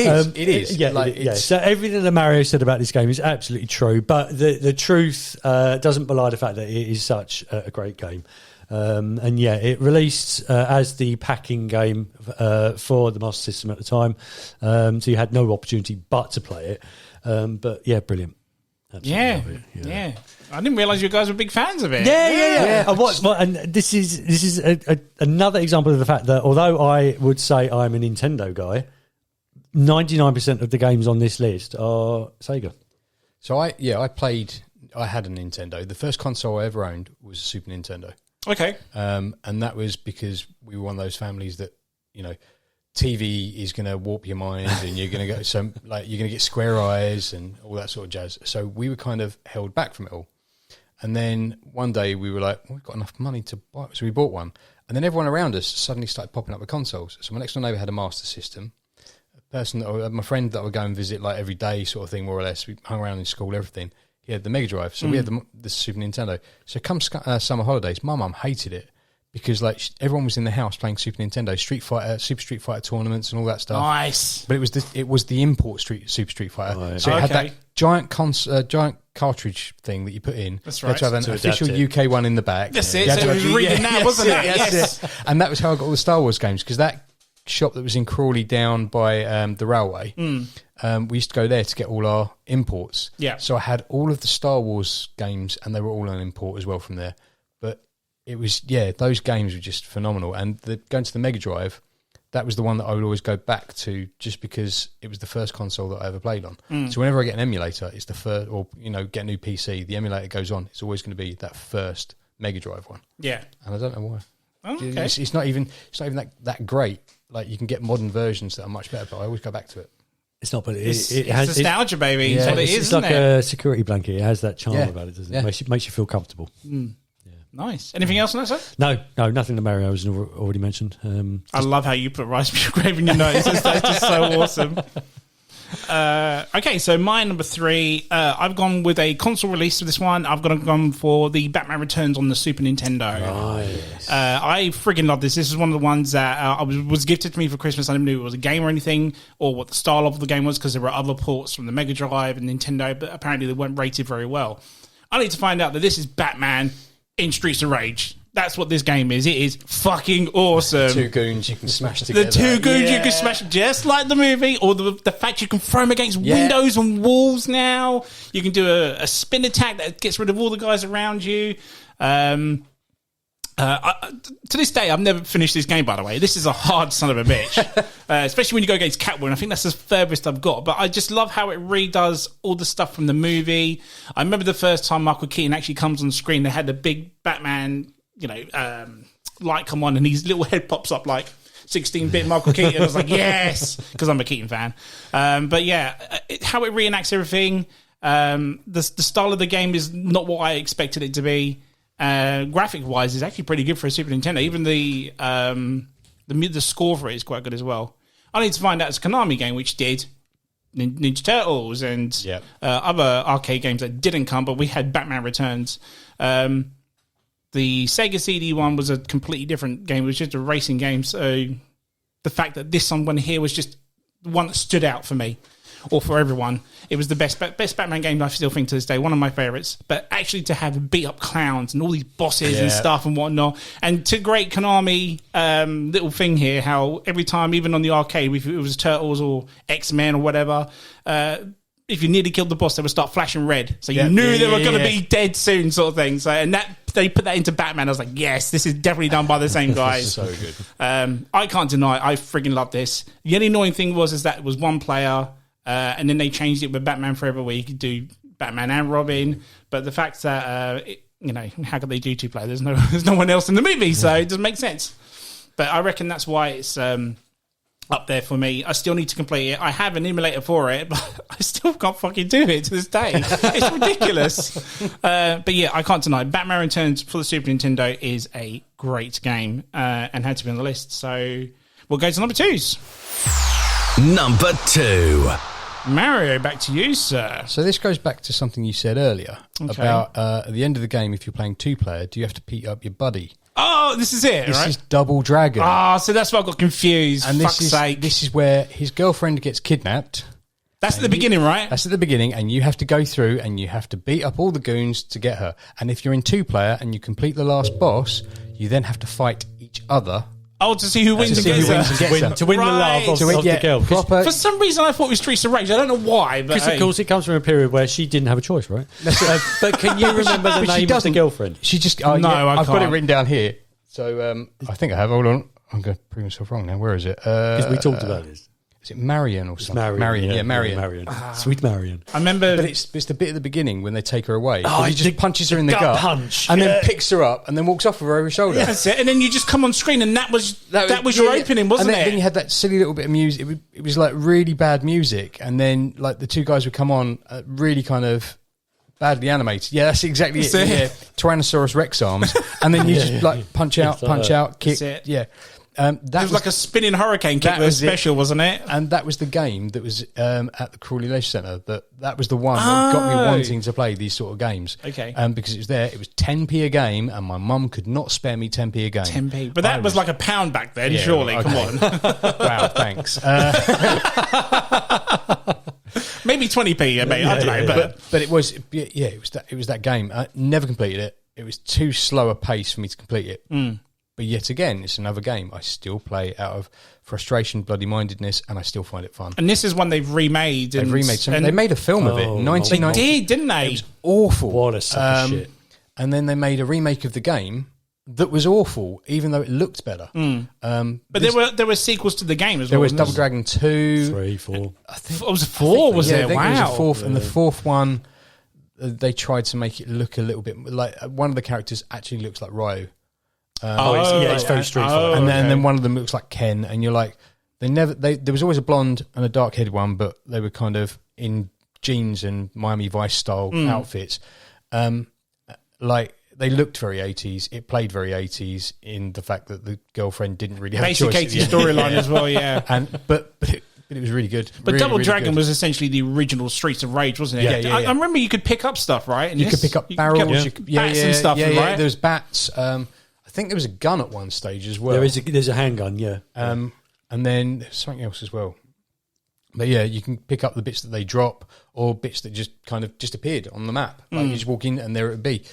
is. Yeah. So everything that Mario said about this game is absolutely true, but the truth doesn't belie the fact that it is such a great game. It released as the packing game for the Master System at the time, so you had no opportunity but to play it. But yeah, brilliant. Absolutely yeah. I didn't realise you guys were big fans of it. Yeah. And this is another example of the fact that although I would say I'm a Nintendo guy, 99% of the games on this list are Sega. So I had a Nintendo. The first console I ever owned was a Super Nintendo. Okay. And that was because we were one of those families that, TV is going to warp your mind and you're going to go you're going to get square eyes and all that sort of jazz. So we were kind of held back from it all. And then one day we were like, we've got enough money to buy it. So we bought one. And then everyone around us suddenly started popping up with consoles. So my next door neighbour had a Master System. My friend that I would go and visit like every day sort of thing, more or less. We hung around in school, everything. He had the Mega Drive. So we had the Super Nintendo. So come summer holidays, my mum hated it. Because everyone was in the house playing Super Nintendo, Super Street Fighter tournaments and all that stuff. Nice, but it was the import Super Street Fighter. Oh, yeah. So it had that giant cartridge thing that you put in. That's right. You had to have an official UK one in the back. That's it. So it was reading that, wasn't it? Yes. And that was how I got all the Star Wars games, because that shop that was in Crawley down by the railway, we used to go there to get all our imports. Yeah. So I had all of the Star Wars games, and they were all on import as well from there. But it was, those games were just phenomenal. And going to the Mega Drive, that was the one that I would always go back to, just because it was the first console that I ever played on. So whenever I get an emulator, it's the first, or get a new PC, the emulator goes on. It's always going to be that first Mega Drive one. Yeah, and I don't know why. Oh, okay. It's not even that great. Like, you can get modern versions that are much better, but I always go back to it. It's not, but it has nostalgia, baby. It's what it is, it's like a security blanket. It has that charm about it, doesn't it? Makes you feel comfortable. Nice. Anything else on that, sir? No, nothing that Mario has already mentioned. I love how you put Rise from Your Grave in your notes. That's just so awesome. Okay, so my number 3, I've gone with a console release for this one. I've gone for the Batman Returns on the Super Nintendo. Nice. I friggin' love this. This is one of the ones that was gifted to me for Christmas. I didn't know it was a game or anything, or what the style of the game was, because there were other ports from the Mega Drive and Nintendo, but apparently they weren't rated very well. I need to find out that this is Batman in Streets of Rage. That's what this game is. It is fucking awesome. Two goons you can smash together. The two goons you can smash just like the movie, or the fact you can throw them against windows and walls now. You can do a spin attack that gets rid of all the guys around you. To this day, I've never finished this game, by the way. This is a hard son of a bitch. Especially when you go against Catwoman. I think that's the furthest I've got. But I just love how it redoes all the stuff from the movie. I remember the first time Michael Keaton actually comes on screen, they had the big Batman, light come on, and his little head pops up like 16-bit Michael Keaton. I was like, yes, because I'm a Keaton fan. But yeah, how it reenacts everything. The style of the game is not what I expected it to be. Graphic wise, is actually pretty good for a Super Nintendo. Even the score for it is quite good as well. I need to find out it's a Konami game, which did Ninja Turtles and other arcade games that didn't come, but we had Batman Returns. The Sega CD one was a completely different game. It was just a racing game. So the fact that this one here was just the one that stood out for me. Or for everyone, it was the best Batman game I still think to this day, one of my favourites. But actually to have beat up clowns and all these bosses and stuff and whatnot, and to great Konami little thing here, how every time, even on the arcade, if it was Turtles or X-Men or whatever, if you nearly killed the boss, they would start flashing red, so you knew they were going to be dead soon, sort of thing. So, and that they put that into Batman. I was like, yes, this is definitely done by the same guys. So good. I can't deny, I friggin' love this. The only annoying thing is that it was one player. And then they changed it with Batman Forever, where you could do Batman and Robin. But the fact that how could they do two player? There's no one else in the movie, so it doesn't make sense. But I reckon that's why it's up there for me. I still need to complete it. I have an emulator for it, but I still can't fucking do it to this day. It's ridiculous. But yeah, I can't deny Batman Returns for the Super Nintendo is a great game and had to be on the list. So we'll go to number 2s. Number 2. Mario, back to you, sir. So this goes back to something you said earlier about at the end of the game, if you're playing 2-player, do you have to beat up your buddy? Oh, this is it, This right? is Double Dragon. So that's why I got confused. And Fuck's sake. This is where his girlfriend gets kidnapped. That's at the beginning, right? That's at the beginning, and you have to go through and you have to beat up all the goons to get her. And if you're in 2-player and you complete the last boss, you then have to fight each other. Oh, to see who wins and gets her. To win the love of the girl. For some reason, I thought it was Streets of Rage. I don't know why. Because, of course, it comes from a period where she didn't have a choice, right? But can you remember the name of the girlfriend? She just... I I've got it can't. written down here. So I think I have. Hold on. I'm going to prove myself wrong now. Where is it? Because we talked about this. Is it Marion or something? Marion. Marion. Sweet Marion. I remember... But it's the bit at the beginning when they take her away. Oh, he just punches her in the gut. Punch. And then picks her up and then walks off with her over his shoulder. Yeah, that's it. And then you just come on screen and that was your opening, wasn't and then, it? Then you had that silly little bit of music. It was like really bad music. And then like the two guys would come on really kind of badly animated. Yeah, that's exactly it. Yeah. Tyrannosaurus Rex arms. And then you just like punch out, kick. That's it. Yeah. That was like a spinning hurricane kick was special, wasn't it? And that was the game that was at the Crawley Leisure Centre. That was the one that got me wanting to play these sort of games. Okay. Because it was there. It was 10p a game, and my mum could not spare me 10p a game. 10p. But that was like £1 back then, surely. Okay. Come on. Wow, thanks. Maybe 20p, mate. I don't know. But it was that game. I never completed it. It was too slow a pace for me to complete it. But yet again, it's another game. I still play out of frustration, bloody-mindedness, and I still find it fun. And this is one they've remade. They've remade something. They made a film of it in 1990. They did, didn't they? It was awful. What a sack of shit. And then they made a remake of the game that was awful, even though it looked better. But there were sequels to the game as well. There was Double Dragon 2. 3, 4. I think it was 4, was there? I think Wow. it was a fourth, and the fourth one, they tried to make it look a little bit like one of the characters actually looks like Ryo. It's very Street Fighter. And then one of them looks like Ken, and you're like, there was always a blonde and a dark-headed one, but they were kind of in jeans and Miami Vice style outfits. Like they looked very 80s. It played very 80s in the fact that the girlfriend didn't really have Basic a choice. Basic 80s storyline as well, yeah. But it was really good. But really, Double really Dragon good. was essentially the original Streets of Rage, wasn't it? Yeah. I remember you could pick up stuff, right? You could pick up barrels, bats and stuff, right? There was bats. I think there was a gun at one stage as well. There's a handgun, yeah. And then there's something else as well. But yeah, you can pick up the bits that they drop or bits that just kind of just appeared on the map. Like you just walk in and there it would be.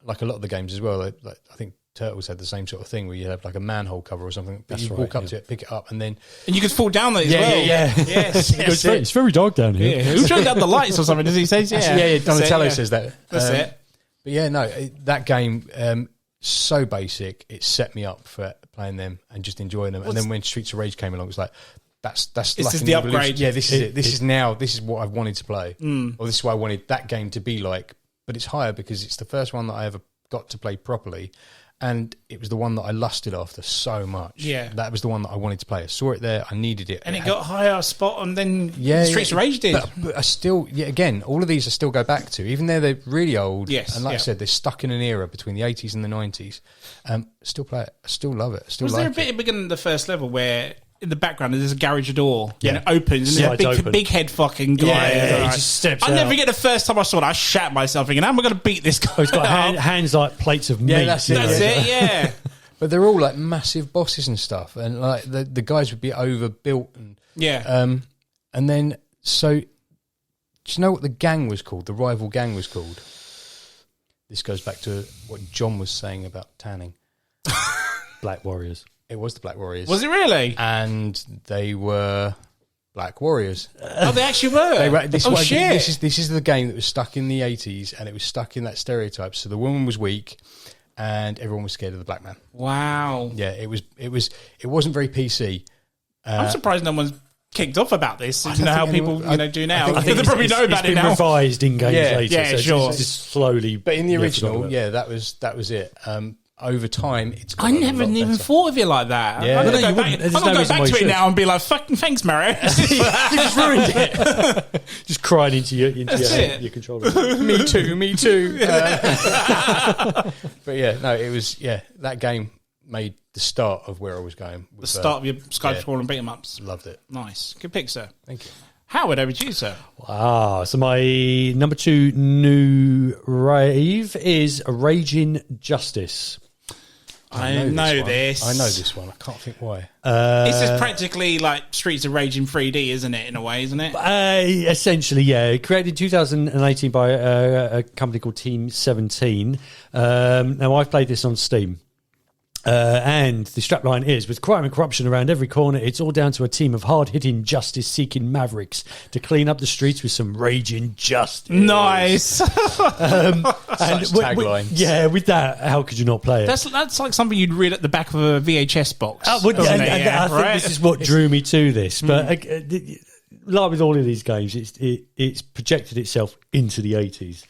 Like a lot of the games as well. Like I think Turtles had the same sort of thing where you have like a manhole cover or something, but you walk up to it, pick it up, and then you could fall down there as well. Yes. It's very dark down here. Yeah. Who turned out the lights or something? Does he say? Yeah, Donatello says that. That's it. But yeah, no, that game, so basic, it set me up for playing them and just enjoying them. And then when Streets of Rage came along, it's like, that's this like is the upgrade. Yeah, this is it. This is what I've wanted to play. Or this is what I wanted that game to be like. But it's higher because it's the first one that I ever got to play properly. And it was the one that I lusted after so much. Yeah. That was the one that I wanted to play. I saw it there. I needed it. And it got higher spot and then Streets of Rage did. But I still, again, all of these I still go back to. Even though they're really old. Yes. And like I said, they're stuck in an era between the 80s and the 90s. Still play it. I still love it. I still was like there a bit at the beginning of the first level where in the background there's a garage door and it opens and Slides there's a open. big head fucking guy. Yeah, he just steps I'll out. never forget the first time I saw it. I shat myself thinking, how am I going to beat this guy? Oh, he's got hands like plates of meat. that's it. That's it, yeah. But they're all like massive bosses and stuff. And like the guys would be overbuilt. And and then, so, do you know what the gang was called? The rival gang was called? This goes back to what John was saying about tanning. Black Warriors. It was the Black Warriors. Was it really? And they were Black Warriors. Oh, they actually were? This is the game that was stuck in the 80s, and it was stuck in that stereotype. So the woman was weak, and everyone was scared of the black man. Wow. Yeah, it wasn't very PC. I'm surprised no one's kicked off about this. You know how people do now. I think They probably know about it's it been now. revised in games later. Yeah, so sure. It's just slowly. But in the original, that was it. Over time, it's got I never even thought of it like that. Yeah. I'm going to No, go you back, wouldn't. There's I'm gonna no go reason back why to you it should. now and be like, fucking thanks, Mario. You just ruined it. Just crying into your controller. me too. But yeah, no, it was that game made the start of where I was going. The start of your Skype and beat 'em ups. Loved it. Nice. Good pick, sir. Thank you. Howard, over to you, sir. Wow. So my number 2 new rave is Raging Justice. I know this. I know this one. I can't think why. This is practically like Streets of Rage in 3D, isn't it? In a way, isn't it? Essentially, yeah. Created in 2018 by a company called Team 17. Now, I've played this on Steam. And the strapline is, with crime and corruption around every corner, it's all down to a team of hard-hitting, justice-seeking mavericks to clean up the streets with some raging justice. Nice. Such tagline. With that, how could you not play it? That's like something you'd read at the back of a VHS box. I think this is what drew me to this. But like with all of these games, it's projected itself into the 80s.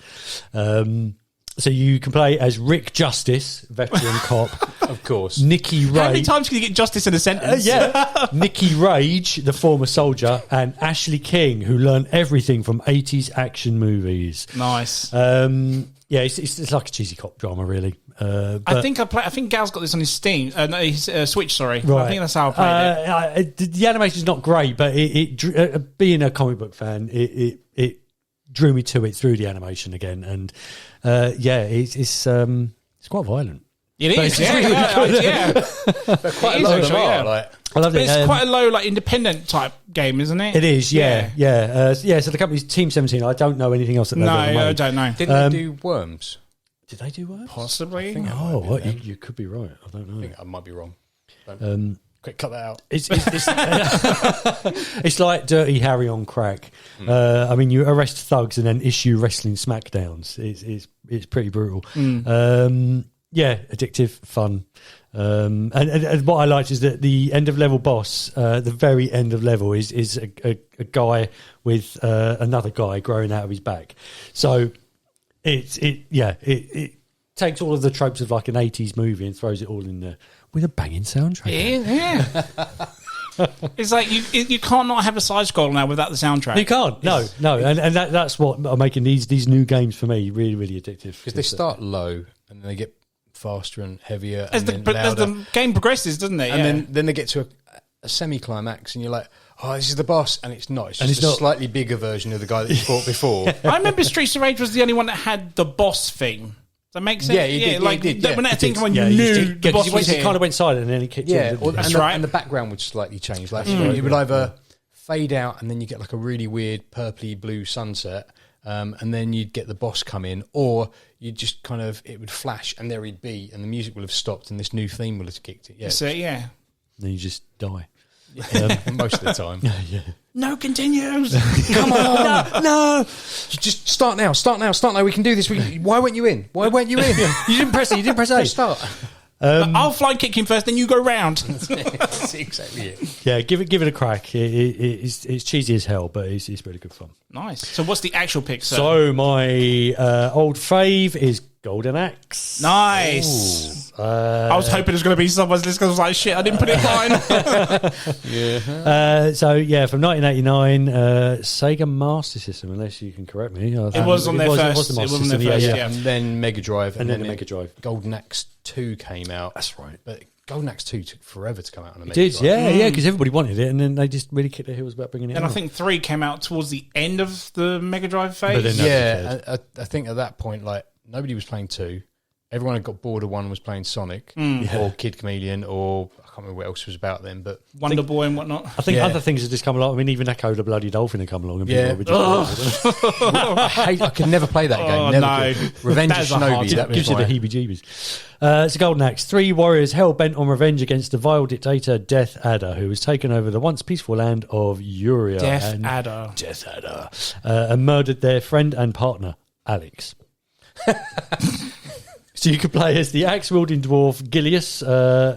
So you can play as Rick Justice, veteran cop. Of course. Nicky Rage. How many times can you get justice in a sentence? Nicky Rage, the former soldier, and Ashley King, who learned everything from 80s action movies. Nice. It's like a cheesy cop drama, really. I think Gal's got this on his Steam, his Switch. Sorry, Right. I think that's how I played it. The animation's not great, but being a comic book fan, it drew me to it through the animation again, and it's quite violent. It is, But quite a lot of them are. Like, I love But it. it's quite a low, like independent type game, isn't it? It is, yeah. So the company's Team 17. I don't know anything else that they've ever made. I don't know. didn't they do Worms? Did they do Worms? Possibly. You could be right. I don't know. I think I might be wrong. Quick, cut that out. It's like Dirty Harry on crack. I mean, you arrest thugs and then issue wrestling smackdowns. It's pretty brutal. Addictive, fun. And what I liked is that the end of level boss, the very end of level, is a guy with another guy growing out of his back. So it takes all of the tropes of like an 80s movie and throws it all in there with a banging soundtrack. Yeah. It's like you can't not have a side scroll now without the soundtrack. You can't. No. And that's what are making these new games for me really, really addictive. Because they start low and then they get faster and heavier as and as the game progresses, doesn't it? And then they get to a semi-climax and you're like, oh, this is the boss. And it's not. It's just a slightly bigger version of the guy that you fought before. I remember Streets of Rage was the only one that had the boss thing. Does that make sense? Yeah, it did. When I think when you knew the boss was it here. kind of went silent and then it kicked in. That's right. And the background would slightly change. Like it would either fade out and then you get like a really weird purpley blue sunset, and then you'd get the boss come in, or you'd just kind of, it would flash and there he'd be, and the music will have stopped and this new theme will have kicked it. Yeah. So, yeah. Then you just die. Most of the time. Yeah. No continues. Come on. No. Just start now. We can do this. Why weren't you in? You didn't press it. Press start. I'll fly kick him first, then you go round. That's exactly it. Yeah, give it a crack. It's cheesy as hell, but it's really good fun. Nice. So what's the actual pick, sir? So my old fave is Golden Axe. Nice. I was hoping it was going to be someone's list because I was like, shit, I didn't put it in mine. So yeah, from 1989, Sega Master System. Unless you can correct me, it was on their first. It was on their first. Yeah. And then Mega Drive, and then the Mega Drive. Golden Axe 2 came out. That's right. But Golden Axe 2 took forever to come out on the Mega Drive. Drive. Yeah, because everybody wanted it, and then they just really kicked their heels about bringing it out. And I think 3 came out towards the end of the Mega Drive phase. But then I think at that point, like, nobody was playing 2. Everyone had got bored of 1 and was playing Sonic or Kid Chameleon, or I can't remember what else was about then. But Wonder Boy and whatnot. I think other things have just come along. I mean, even Echo the Bloody Dolphin had come along. And I could never play that game. Never could. Revenge of Shinobi. That gives you the heebie-jeebies. It's a Golden Axe. 3 warriors hell-bent on revenge against the vile dictator Death Adder, who has taken over the once peaceful land of Uria. Death Adder. And murdered their friend and partner, Alex. So you could play as the axe-wielding dwarf Gilius,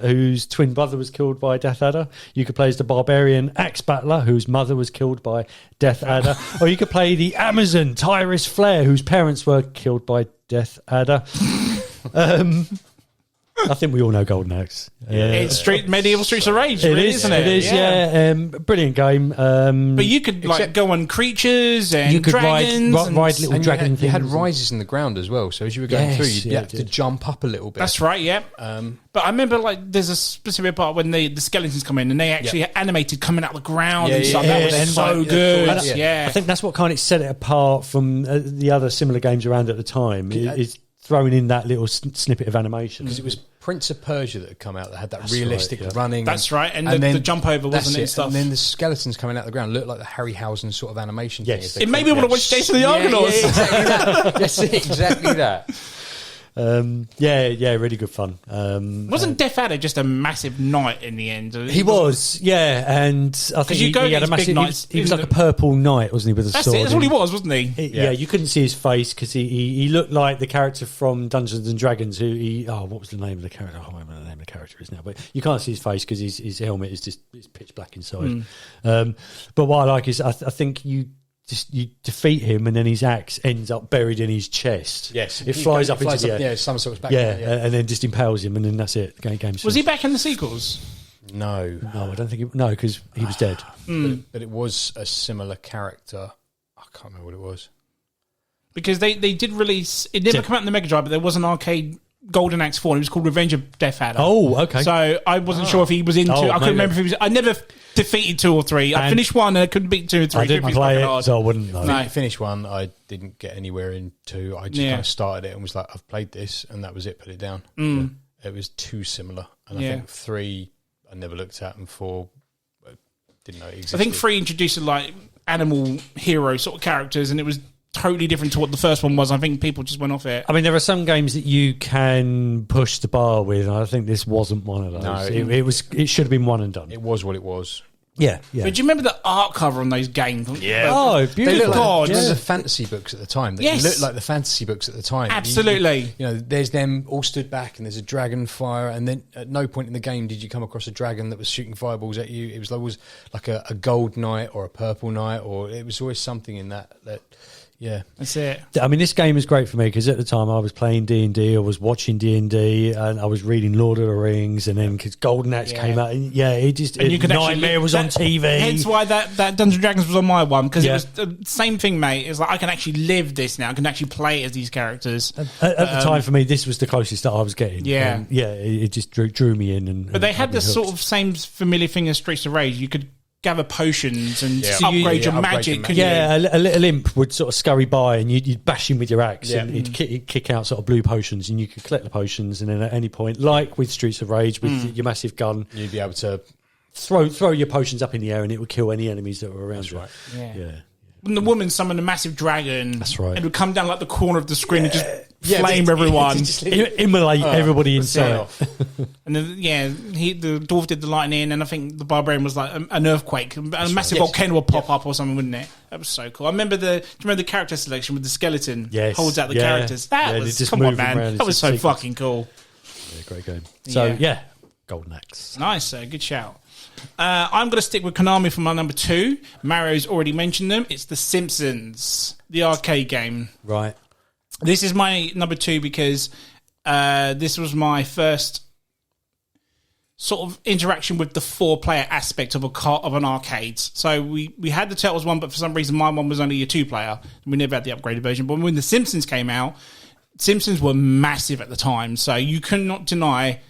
whose twin brother was killed by Death Adder. You could play as the barbarian axe battler, whose mother was killed by Death Adder. Or you could play the Amazon Tyrus Flare, whose parents were killed by Death Adder. I think we all know Golden Axe. It's medieval Streets of Rage, really, isn't it? It is, yeah. Brilliant game. But you could go on creatures and you could dragons. ride little dragon things. You had rises in the ground as well, so as you were going through, you had to jump up a little bit. That's right, yeah. But I remember, there's a specific part when the skeletons come in and they actually animated coming out of the ground and stuff. That was so good. I think that's what kind of set it apart from the other similar games around at the time. Is throwing in that little snippet of animation. Because it was Prince of Persia that had come out that had that realistic running. That's right, and then the jump over, wasn't it? Stuff. And then the skeletons coming out of the ground looked like the Harryhausen sort of animation thing. It made me want to watch Jason the Argonauts. Yeah, exactly that. That's it, exactly that. Really good fun. Wasn't Death Adder just a massive knight in the end? He was, and I think he had a massive. He was like a purple knight, wasn't he? With a sword. That's all he was, wasn't he? You couldn't see his face because he looked like the character from Dungeons and Dragons. What was the name of the character? I can't remember the name of the character is now, but you can't see his face because his helmet is just pitch black inside. But what I like is I think you defeat him, and then his axe ends up buried in his chest. Yes, it flies up into the air. Yeah, some sort of back. And then just impales him, and then that's it. Game's was he back in the sequels? No, I don't think. Because he was dead. But it was a similar character. I can't remember what it was. Because they did release. It never came out in the Mega Drive, but there was an arcade Golden Axe 4. It was called Revenge of Death Adder. Oh, okay. So I wasn't sure if he was into. I couldn't remember if he was. I never defeated 2 or 3. I finished 1 and I couldn't beat 2 and 3. I didn't play it, so I wouldn't know. No, I finished 1. I didn't get anywhere in 2. I just kind of started it and was like, I've played this, and that was it. Put it down. It was too similar, and I think 3 I never looked at, and 4 didn't know it existed. I think 3 introduced animal hero sort of characters, and it was totally different to what the first one was. I think people just went off it. I mean, there are some games that you can push the bar with, and I think this wasn't one of those. No, it should have been one and done. It was what it was. Yeah. But do you remember the art cover on those games? Yeah. Oh, beautiful. They look like the fantasy books at the time. They looked like the fantasy books at the time. Absolutely. There's them all stood back, and there's a dragon fire, and then at no point in the game did you come across a dragon that was shooting fireballs at you. It was always like a gold knight or a purple knight, or it was always something in that. Yeah, that's it. I mean, this game is great for me because at the time I was playing D&D, I was watching D&D, and I was reading Lord of the Rings, and then because Golden Axe came out, and Nightmare was on TV. Hence why that Dungeons & Dragons was on my one, because it was the same thing, mate. It's like I can actually live this now. I can actually play as these characters. At the time, for me, this was the closest that I was getting. Yeah, it just drew me in. But they had this sort of same familiar thing as Streets of Rage. You could gather potions and upgrade your magic. A little imp would sort of scurry by, and you'd bash him with your axe, and he'd kick out sort of blue potions, and you could collect the potions, and then at any point, like with Streets of Rage, with your massive gun, you'd be able to throw your potions up in the air, and it would kill any enemies that were around. That's right. Yeah. when the woman summoned a massive dragon. That's right. It would come down like the corner of the screen and just flame everyone. Immolate everybody inside. And then, the dwarf did the lightning, and I think the barbarian was like an earthquake. A massive volcano would pop up or something, wouldn't it? That was so cool. I remember do you remember the character selection with the skeleton? Yes. Holds out the characters. That was, come on, man. That was so fucking cool. Yeah, great game. So, Golden Axe. Nice, good shout. I'm going to stick with Konami for my number 2. Mario's already mentioned them. It's The Simpsons, the arcade game. Right. This is my number 2 because this was my first sort of interaction with the 4-player aspect of an arcade. So we had the Turtles one, but for some reason my one was only a 2-player. We never had the upgraded version. But when The Simpsons came out, Simpsons were massive at the time, so you cannot deny...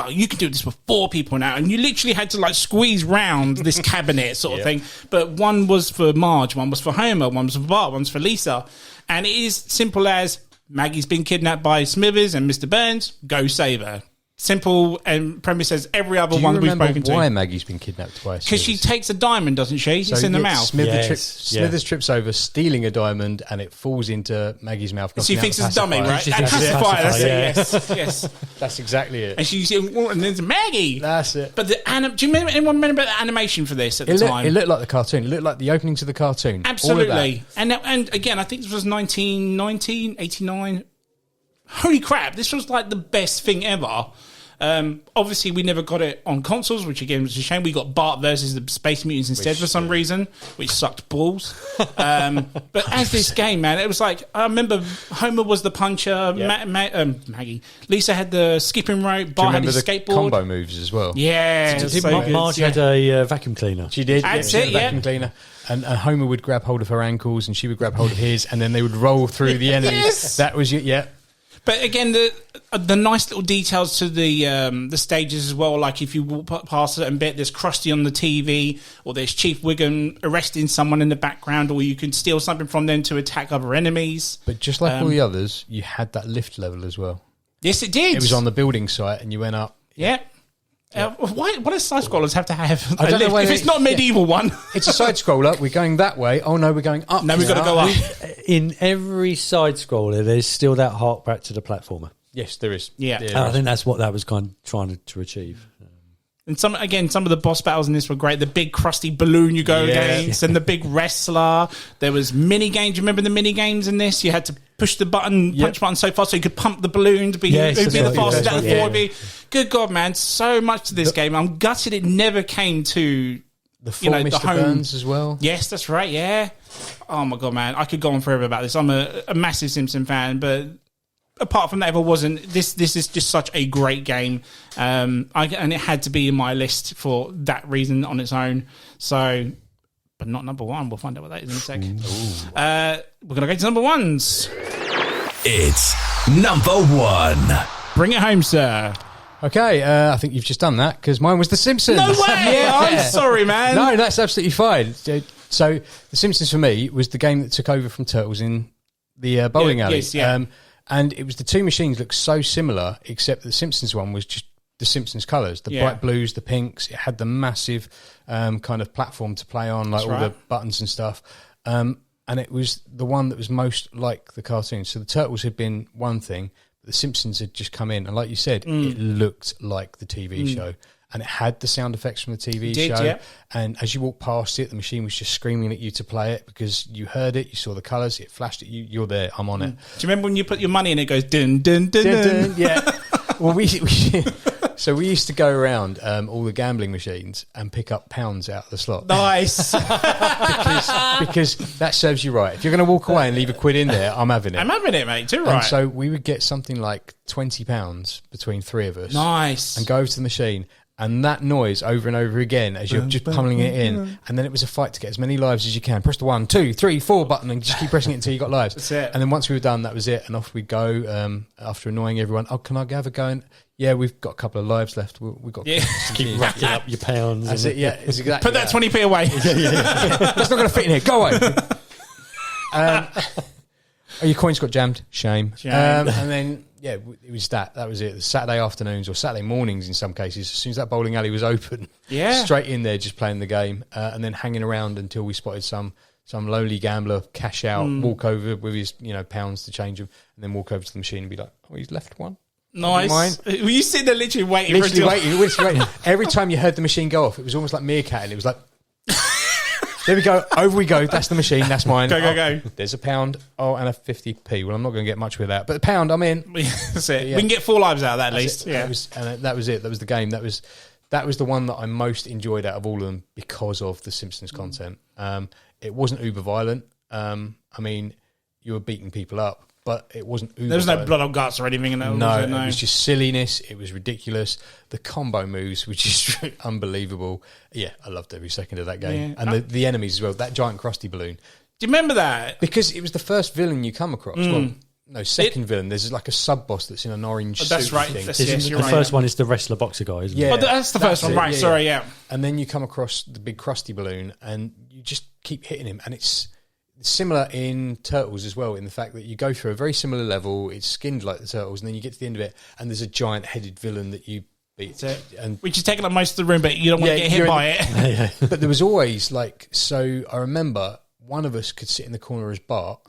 you can do this with 4 people now, and you literally had to like squeeze round this cabinet sort of thing. But one was for Marge, one was for Homer, one was for Bart, one's for Lisa. And it is simple as Maggie's been kidnapped by Smithers and Mr. Burns, go save her. Simple and premise as every other one we've spoken to. Why Maggie's been kidnapped by? Because she takes a diamond, doesn't she? It's in the mouth. Smithers trips over, stealing a diamond, and it falls into Maggie's mouth. She thinks it's a dummy, right? Pacifier. That's it. Yes. That's exactly it. And she's and then it's Maggie. That's it. But do you remember anyone remember the animation for this at the time? It looked like the cartoon. It looked like the opening to the cartoon. Absolutely. And again, I think this was 1989. Holy crap! This was like the best thing ever. Obviously, we never got it on consoles, which again was a shame. We got Bart versus the Space Mutants instead for some reason, which sucked balls. But as this game, man, it was like I remember Homer was the puncher, Maggie, Lisa had the skipping rope, Bart had his skateboard, combo moves as well. Yeah, Marge had a vacuum cleaner. She did. That's it. Vacuum cleaner. And Homer would grab hold of her ankles, and she would grab hold of his, and then they would roll through the enemies. Yes. That was But again, the nice little details to the stages as well. Like if you walk past a certain bit, there's Krusty on the TV, or there's Chief Wiggum arresting someone in the background, or you can steal something from them to attack other enemies. But just like all the others, you had that lift level as well. Yes, it did. It was on the building site, and you went up. Yeah. What does side scrollers have to have? I don't know if it's not a medieval one. It's a side scroller. We're going that way. Oh no, we're going up. No, we've got to go up. In every side scroller, there's still that hark back to the platformer. Yes, there is. Yeah. I think that's what that was kind of trying to achieve. And some of the boss battles in this were great. The big crusty balloon you go against, and the big wrestler. There was mini games. You remember the mini games in this? You had to push the punch button so fast so you could pump the balloon to be the fastest out of the 4 of you. Good God, man! So much to this game. I'm gutted it never came to the Mr. Burns as well. Yes, that's right. Yeah. Oh my God, man! I could go on forever about this. I'm a massive Simpson fan, but apart from that, if I wasn't, this is just such a great game, and it had to be in my list for that reason on its own. So, but not number 1. We'll find out what that is in a second. We're gonna go to number 1s. It's number 1. Bring it home, sir. Okay, I think you've just done that because mine was The Simpsons. No way! I'm sorry, man. No, that's absolutely fine. So, The Simpsons for me was the game that took over from Turtles in the bowling alley. Yes, yeah. And it was the two machines looked so similar, except the Simpsons one was just the Simpsons colours, the bright blues, the pinks. It had the massive kind of platform to play on, like the buttons and stuff. And it was the one that was most like the cartoon. So the Turtles had been one thing, but the Simpsons had just come in. And like you said, it looked like the TV show. And it had the sound effects from the TV show. Yeah. And as you walked past it, the machine was just screaming at you to play it because you heard it, you saw the colours, it flashed at you, you're there, I'm on it. Do you remember when you put your money in, it goes dun, dun, dun, dun, dun. Yeah. Well, we used to go around all the gambling machines and pick up pounds out of the slot. Nice. because that serves you right. If you're going to walk away and leave a quid in there, I'm having it. I'm having it, mate, too right. And so we would get something like £20 between 3 of us. Nice. And go to the machine. And that noise over and over again as you're just pummeling it in. And then it was a fight to get as many lives as you can. Press the 1, 2, 3, 4 button and just keep pressing it until you got lives. That's it. And then once we were done, that was it. And off we'd go after annoying everyone. Oh, can I have a go? And yeah, we've got a couple of lives left. We've got keep racking up your pounds. That's it, yeah. It's exactly Put that 20p away. That's not going to fit in here. Go away. Your coins got jammed. Shame. And then... yeah, it was that. That was it. The Saturday afternoons or Saturday mornings in some cases, as soon as that bowling alley was open, straight in there just playing the game and then hanging around until we spotted some some lowly gambler cash out, walk over with his pounds to change them, and then walk over to the machine and be like, "Oh, he's left one." Nice. Were you sitting there literally waiting? Waiting. Every time you heard the machine go off, it was almost like meerkatting. It was like, there we go, over we go. That's the machine. That's mine. Go. There's a pound. Oh, and a 50p. Well, I'm not going to get much with that, but the pound, I'm in. That's it. Yeah. We can get 4 lives out of that at least. Yeah. That was it. That was the game. That was the one that I most enjoyed out of all of them because of the Simpsons content. It wasn't uber violent. I mean, you were beating people up. But it wasn't uber. There was no blood or guts or anything in that. No, it was just silliness. It was ridiculous. The combo moves were just unbelievable. Yeah, I loved every second of that game. Yeah. And the enemies as well. That giant crusty balloon. Do you remember that? Because it was the first villain you come across. Well, no, second villain. There's like a sub-boss that's in an orange suit. That's right. Thing. The first one is the wrestler boxer guy, isn't it? Yeah. Oh, that's the first one. Right, sorry, yeah. And then you come across the big crusty balloon and you just keep hitting him. And it's similar in Turtles as well, in the fact that you go through a very similar level, it's skinned like the Turtles, and then you get to the end of it, and there's a giant headed villain that you beat. And which is taking up most of the room, but you don't want to get hit by it. But there was always, so I remember one of us could sit in the corner as Bart,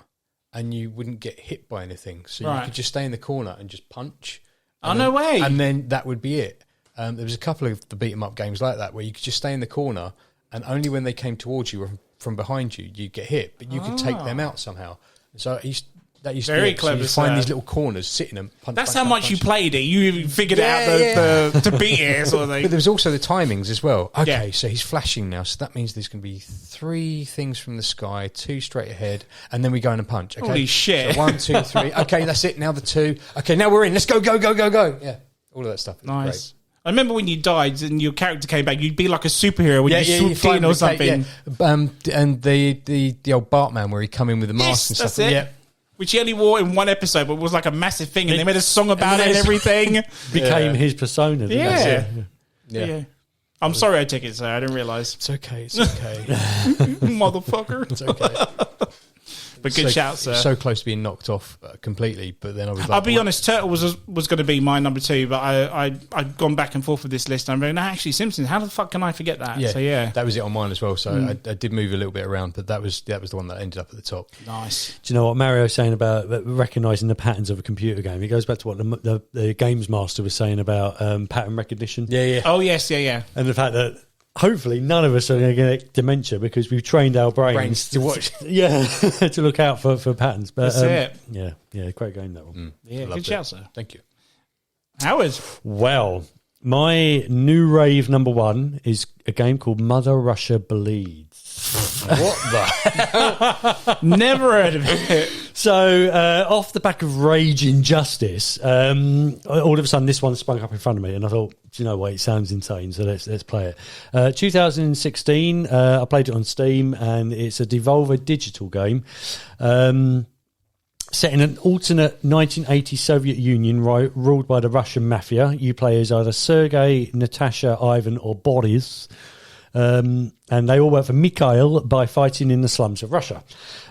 and you wouldn't get hit by anything. So you could just stay in the corner and just punch. No way. And then that would be it. There was a couple of the beat-em-up games like that, where you could just stay in the corner, and only when they came towards you from behind you, you get hit, but you could take them out somehow. So that used very to be, clever. So you find these little corners, sitting them. That's how much you played it. You even figured out to beat it, sort of thing. But there was also the timings as well. Okay, so he's flashing now, so that means there's going to be 3 things from the sky, 2 straight ahead, and then we go in and punch. Okay? Holy shit! So 1, 2, 3. Okay, that's it. Now the 2. Okay, now we're in. Let's go. Yeah, all of that stuff. Nice. Great. I remember when you died and your character came back, you'd be like a superhero when you swooped in or something. And the old Bartman where he come in with the mask and stuff. That's it. Yeah. Which he only wore in one episode, but was like a massive thing, and they made a song about it and everything. Became his persona. Yeah. I'm sorry I took it, sir. I didn't realise. It's okay. Motherfucker. It's okay. But good shout, sir. So close to being knocked off completely, but then I was like... I'll be honest, Turtle was going to be my number 2, but I'd gone back and forth with this list, and I'm going, no, actually, Simpsons, how the fuck can I forget that? Yeah, so, yeah. That was it on mine as well, so I did move a little bit around, but that was the one that ended up at the top. Nice. Do you know what Mario's saying about recognising the patterns of a computer game? It goes back to what the Games Master was saying about pattern recognition. Yeah. Oh, yes, yeah. And the fact that hopefully none of us are going to get dementia because we've trained our brains to watch. Yeah, to look out for patterns. But that's it. Yeah, great game, that one. Yeah, good shout, sir. Thank you. Howard. Well, my new rave number 1 is a game called Mother Russia Bleeds. What the hell? Never heard of it. So, off the back of Rage Injustice, all of a sudden this one sprung up in front of me, and I thought, do you know what? It sounds insane, so let's play it. 2016, I played it on Steam, and it's a Devolver digital game. Set in an alternate 1980s Soviet Union ruled by the Russian mafia. You play as either Sergei, Natasha, Ivan, or Boris. And they all work for Mikhail by fighting in the slums of Russia.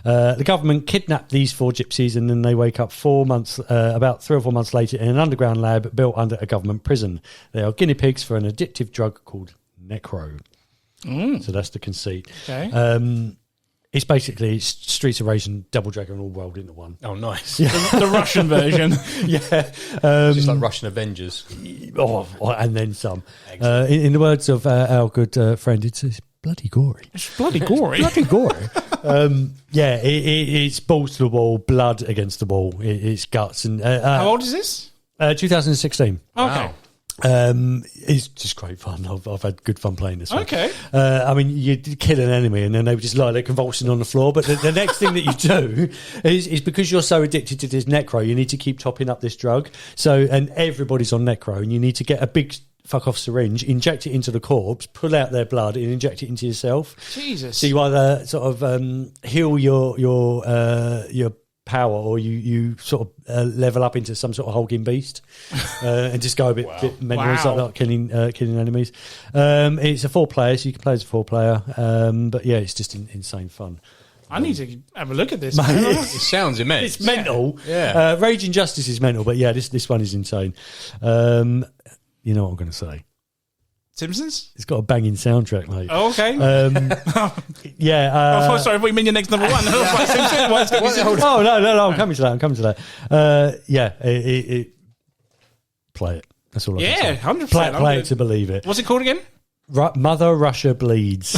The government kidnapped these 4 gypsies, and then they wake up 4 months, about 3 or 4 months later, in an underground lab built under a government prison. They are guinea pigs for an addictive drug called Necro. So that's the conceit. Okay. It's basically Streets of Rage and Double Dragon all rolled into one. Oh, nice. The Russian version. Yeah. It's just like Russian Avengers. And then some. In the words of our good friend, it's bloody gory. It's bloody gory. Bloody gory. It's balls to the wall, blood against the wall. It's guts. And how old is this? 2016. Okay. Wow. It's just great fun. I've had good fun playing this one. Okay. I mean, you kill an enemy and then they would just lie there convulsing on the floor. But the next thing that you do is because you're so addicted to this Necro, you need to keep topping up this drug. And everybody's on Necro, and you need to get a big fuck off syringe, inject it into the corpse, pull out their blood, and inject it into yourself. Jesus. So you either sort of heal your power, or you sort of level up into some sort of hulking beast and just go a bit mental and start killing enemies. It's a 4-player, so you can play as a 4-player. But yeah, it's just insane fun. I need to have a look at this. It sounds immense. It's mental. Yeah. Rage Injustice is mental, but yeah, this one is insane. You know what I'm going to say. Simpsons? It's got a banging soundtrack, mate. Oh, okay. Yeah. Sorry, what you mean your next number one? Simpsons? Why it's gonna be Simpsons? Oh, no, I'm coming to that. Yeah, play it. That's all I can say. 100%. Play it to believe it. What's it called again? Mother Russia Bleeds.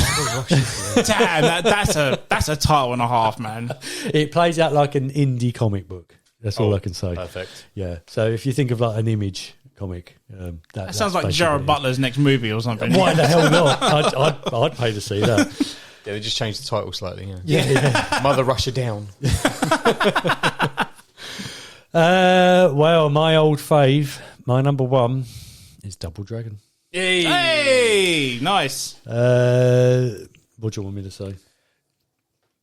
Damn, that's a title and a half, man. It plays out like an indie comic book. That's all I can say. Perfect. Yeah. So if you think of like an Image comic, That sounds like Jared Butler's next movie or something. Why the hell not? I'd pay to see that. Yeah, they just changed the title slightly. Yeah. Mother Russia Down. Well, my old fave, my number one is Double Dragon. Hey, nice. What do you want me to say?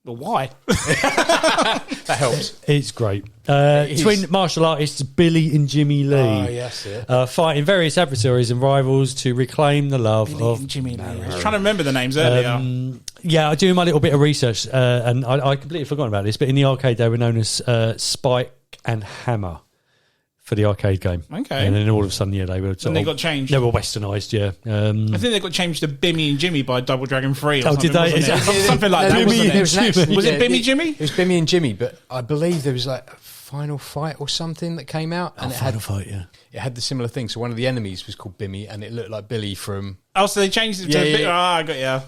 Well, why? That helps. It's great. Twin martial artists Billy and Jimmy Lee. Oh, yes, fighting various adversaries and rivals to reclaim the love Billy of and Jimmy Lee. I was trying to remember the names earlier. Yeah, I do my little bit of research, and I completely forgot about this, but in the arcade they were known as Spike and Hammer for the arcade game. Okay. And then all of a sudden, they were And they got changed. They were westernised, yeah. I think they got changed to Bimmy and Jimmy by Double Dragon 3 or did something, they? wasn't it? Something like that, wasn't it? Was it Bimmy Jimmy? It was Bimmy and Jimmy, but I believe there was like a Final Fight or something that came out. And Final Fight, yeah. It had the similar thing. So one of the enemies was called Bimmy, and it looked like Billy from... Oh, so they changed it to a bit... Oh, I got you.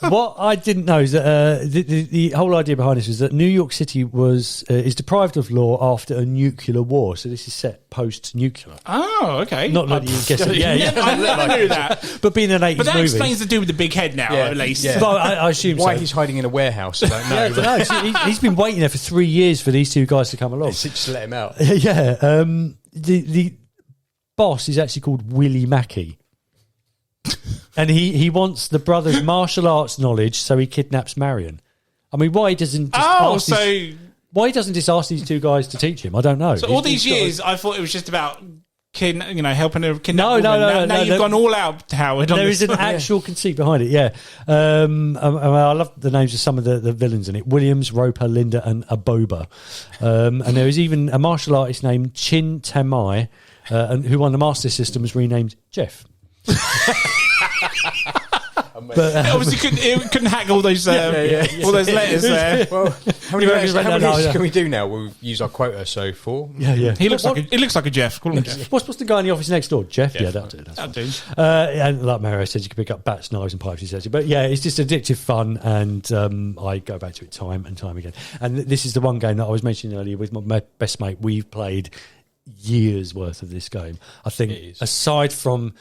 What I didn't know is that the whole idea behind this was that New York City is deprived of law after a nuclear war. So this is set post-nuclear. Oh, okay. Not letting you guess it. Yeah. I never knew that. But being an 80s But that movie... explains the dude with the big head now, at least. Yeah. Well, I assume Why so. he's hiding in a warehouse, I don't know. Yeah, I don't know. He's been waiting there for 3 years for these two guys to come along. Just let him out. Yeah. The boss is actually called Willie Mackey. And he wants the brother's martial arts knowledge, so he kidnaps Marion. I mean, why doesn't why he doesn't just ask these two guys to teach him? I don't know. So all these years, I thought it was just about helping her kidnap No, woman. no. Now you've gone all out, Howard. There is an actual conceit behind it, yeah. I love the names of some of the villains in it. Williams, Roper, Linda and Aboba. And there is even a martial artist named Chin Tamai, who won the Master System, was renamed Jeff. But obviously couldn't hack all those all those letters there. Well, how many letters can we do now? We'll use our quota, so 4. Yeah. He looks like a Jeff. Call him Jeff. What's the guy in the office next door? Jeff? Yeah, that'll do. That'll do. And like Mario said, you can pick up bats, knives and pipes, he says. But yeah, it's just addictive fun, and I go back to it time and time again. And this is the one game that I was mentioning earlier with my best mate. We've played years worth of this game. I think aside from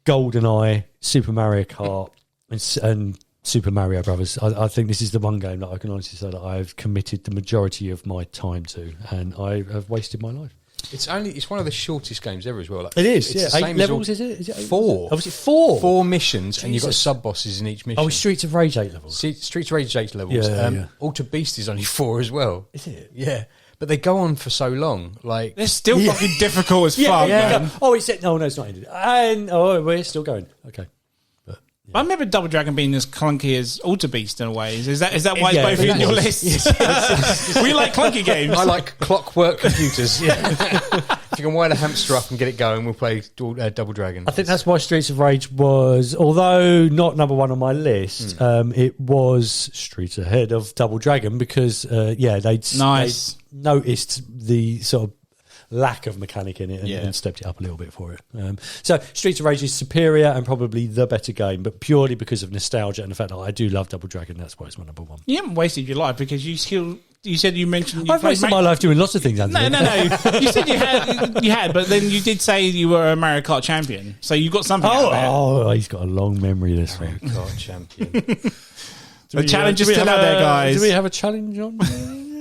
GoldenEye, Super Mario Kart and Super Mario Brothers, I think this is the one game that I can honestly say that I've committed the majority of my time to, and I have wasted my life. It's one of the shortest games ever as well. It is, it's yeah. 8 levels, is it? 4. Oh, was it 4? 4 missions, and you've got Jesus. sub-bosses in each mission. Oh, Streets of Rage 8 levels. Streets of Rage 8 levels. Yeah. Alter Beast is only 4 as well. Is it? Yeah. But they go on for so long. Like They're still fucking difficult as fuck, man. Oh, it's not ended. And we're still going. Okay. I remember Double Dragon being as clunky as Alter Beast in a way. Is that why it's both in your list? We like clunky games. I like clockwork computers. If you can wind a hamster up and get it going, we'll play Double Dragon. I think that's why Streets of Rage was, although not number one on my list, it was streets ahead of Double Dragon because, they'd noticed the sort of lack of mechanic in it and stepped it up a little bit for it. So Streets of Rage is superior and probably the better game, but purely because of nostalgia and the fact that I do love Double Dragon, that's why it's my number one. You haven't wasted your life because you said you mentioned... I've wasted my life doing lots of things, Anthony. No. You said you had, but then you did say you were a Mario Kart champion. So you got something out there. Oh, he's got a long memory, this one. Mario Kart champion. The challenge is still out there, guys. Do we have a challenge on?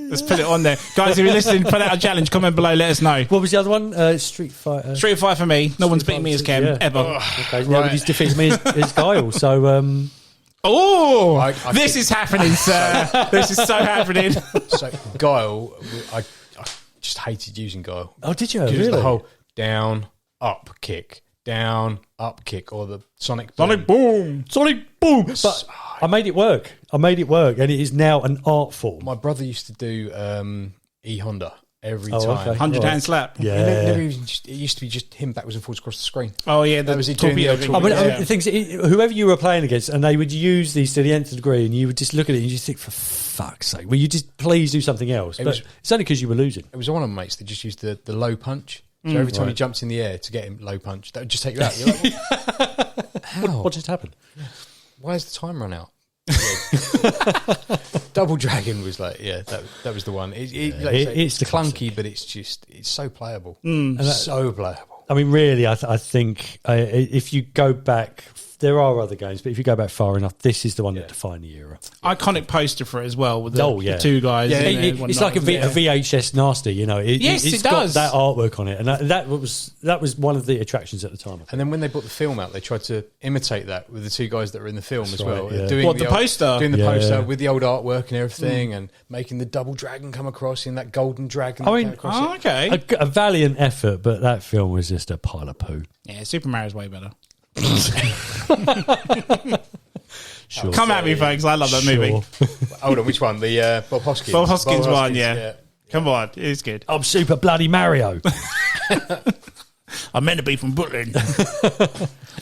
Let's put it on there. Guys, if you're listening, put out a challenge. Comment below, let us know. What was the other one? Street Fighter. Street Fighter for me. No one's beaten me as Ken, ever. Okay, nobody's defeated me as Guile, so... This is happening, sir. This is so happening. So, Guile, I just hated using Guile. Oh, did you? Because Really? the whole down, up, kick, or the Sonic Boom. Sonic Boom! But I made it work. And it is now an art form. My brother used to do E-Honda, every time. Okay. 100-hand slap. Yeah. It used to be just him backwards and forwards across the screen. Oh yeah, That was it torpedo doing the thing. actual- The things, whoever you were playing against, and they would use these to the nth degree, and you would just look at it and you just think, for fuck's sake, will you just please do something else? But it's only because you were losing. It was one of my mates that just used the low punch. So every time he jumps in the air to get him low punch, that would just take you out. You're like, how? What just happened? Why has the time run out? Double Dragon was like, that was the one. It's the clunky, but it's so playable. So playable. I mean, really, I think if you go back, there are other games, but if you go back far enough, this is the one that defined the era. Iconic poster for it as well, with the, the two guys. Yeah, in there, it's like a VHS nasty, you know. Yes, it's it got does. that artwork on it, and that was one of the attractions at the time. And then when they brought the film out, they tried to imitate that with the two guys that were in the film as well. right, yeah. Doing the poster? Doing the poster with the old artwork and everything, and making the double dragon come across in that golden dragon. I mean, that came across it. okay. A valiant effort, but that film was just a pile of poo. Yeah, Super Mario's way better. Sure. Come at me, folks. I love that movie. Hold on, which one? The Bob Hoskins. Bob Hoskins one, yeah. Come on, it's good. I'm Super Bloody Mario. I'm meant to be from Brooklyn.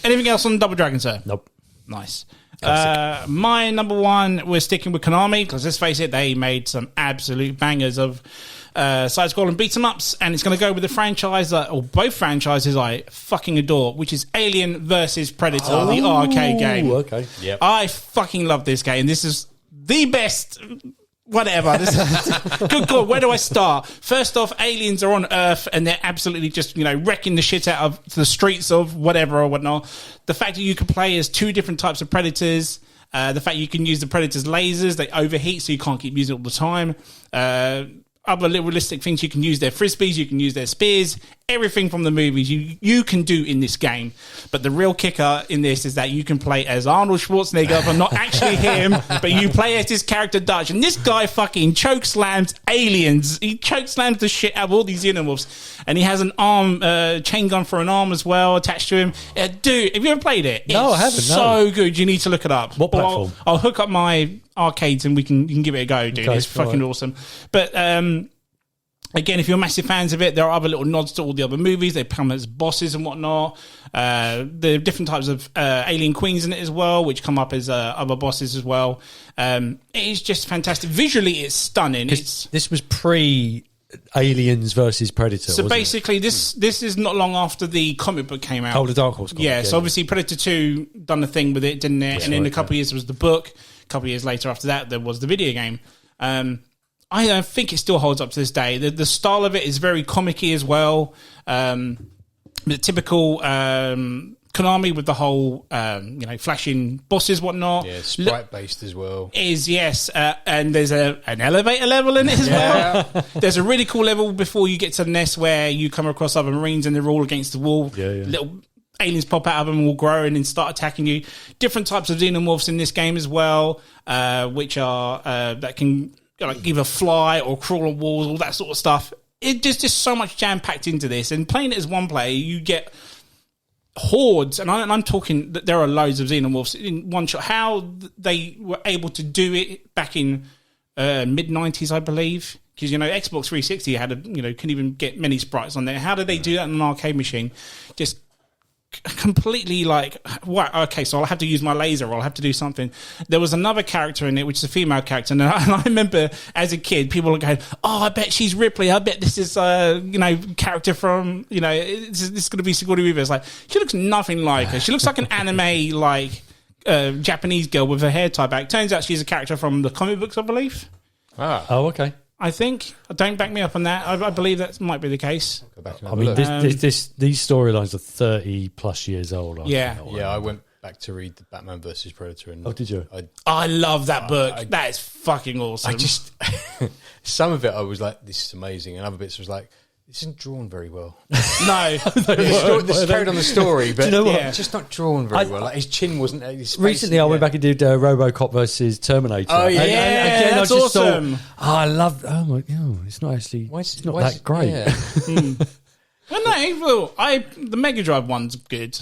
Anything else on Double Dragon, sir? Nope. Nice. My number one, we're sticking with Konami, because let's face it, they made some absolute bangers of side-scrolling beat-em-ups, and it's going to go with the franchise, or both franchises I fucking adore, which is Alien versus Predator, the arcade game. Okay. Yep. I fucking love this game. This is the best... Whatever. Good God, where do I start? First off, aliens are on Earth and they're absolutely just, wrecking the shit out of the streets of whatever or whatnot. The fact that you can play as two different types of predators, the fact you can use the predators' lasers, they overheat so you can't keep using it all the time. Other little realistic things, you can use their frisbees, you can use their spears, everything from the movies you can do in this game. But the real kicker in this is that you can play as Arnold Schwarzenegger, but not actually him, but you play as his character Dutch. And this guy fucking choke slams aliens. He choke slams the shit out of all these xenomorphs. And he has an arm, chain gun for an arm as well attached to him. Dude, have you ever played it? No, I haven't. So good. You need to look it up. What platform? I'll hook up my arcades and you can give it a go, dude. Okay, It's fucking awesome. But again, if you're massive fans of it, there are other little nods to all the other movies. They come as bosses and whatnot. There are different types of alien queens in it as well, which come up as other bosses as well. It is just fantastic. Visually, it's stunning. This was pre Aliens versus Predator. So wasn't basically, this is not long after the comic book came out. Oh, the Dark Horse comic. Yeah, so obviously Predator 2 done the thing with it, didn't it? And then a couple of years was the book. A couple of years later after that, there was the video game. I think it still holds up to this day. The style of it is very comic-y as well. The typical Konami with the whole, flashing bosses, whatnot. Yeah, sprite-based as well. Yes. And there's an elevator level in it as well. There's a really cool level before you get to the nest where you come across other Marines and they're all against the wall. Yeah. Little aliens pop out of them and will grow and then start attacking you. Different types of xenomorphs in this game as well, which are that can either fly or crawl on walls, all that sort of stuff. There's just so much jam-packed into this. And playing it as one player, you get hordes, and I'm talking that there are loads of xenomorphs in one shot. How they were able to do it back in mid-90s, I believe, because Xbox 360 had couldn't even get many sprites on there. How did they do that on an arcade machine? Just completely wow, okay, so I'll have to use my laser or I'll have to do something. There was another character in it, which is a female character, and I remember as a kid, people were going, I bet she's Ripley, I bet this is character from, this is going to be Sigourney Weaver. It's like, she looks nothing like her. She looks like an anime, Japanese girl with her hair tied back. Turns out she's a character from the comic books, I believe. Oh, okay. I think. Don't back me up on that. I believe that might be the case. Go back and I have a mean, look. these storylines are 30 plus years old. I went back to read the Batman versus Predator. And Oh, did you? I love that book. That is fucking awesome. I just some of it I was like, this is amazing, and other bits was like, this isn't drawn very well. No. This carried on the story, but you know what? it's just not drawn very well. Like his chin wasn't. Recently, I went back and did RoboCop versus Terminator. Oh, yeah. And again, that's I just awesome. thought, I love. Oh my god, it's not actually. It's not that great. Yeah. The Mega Drive one's good.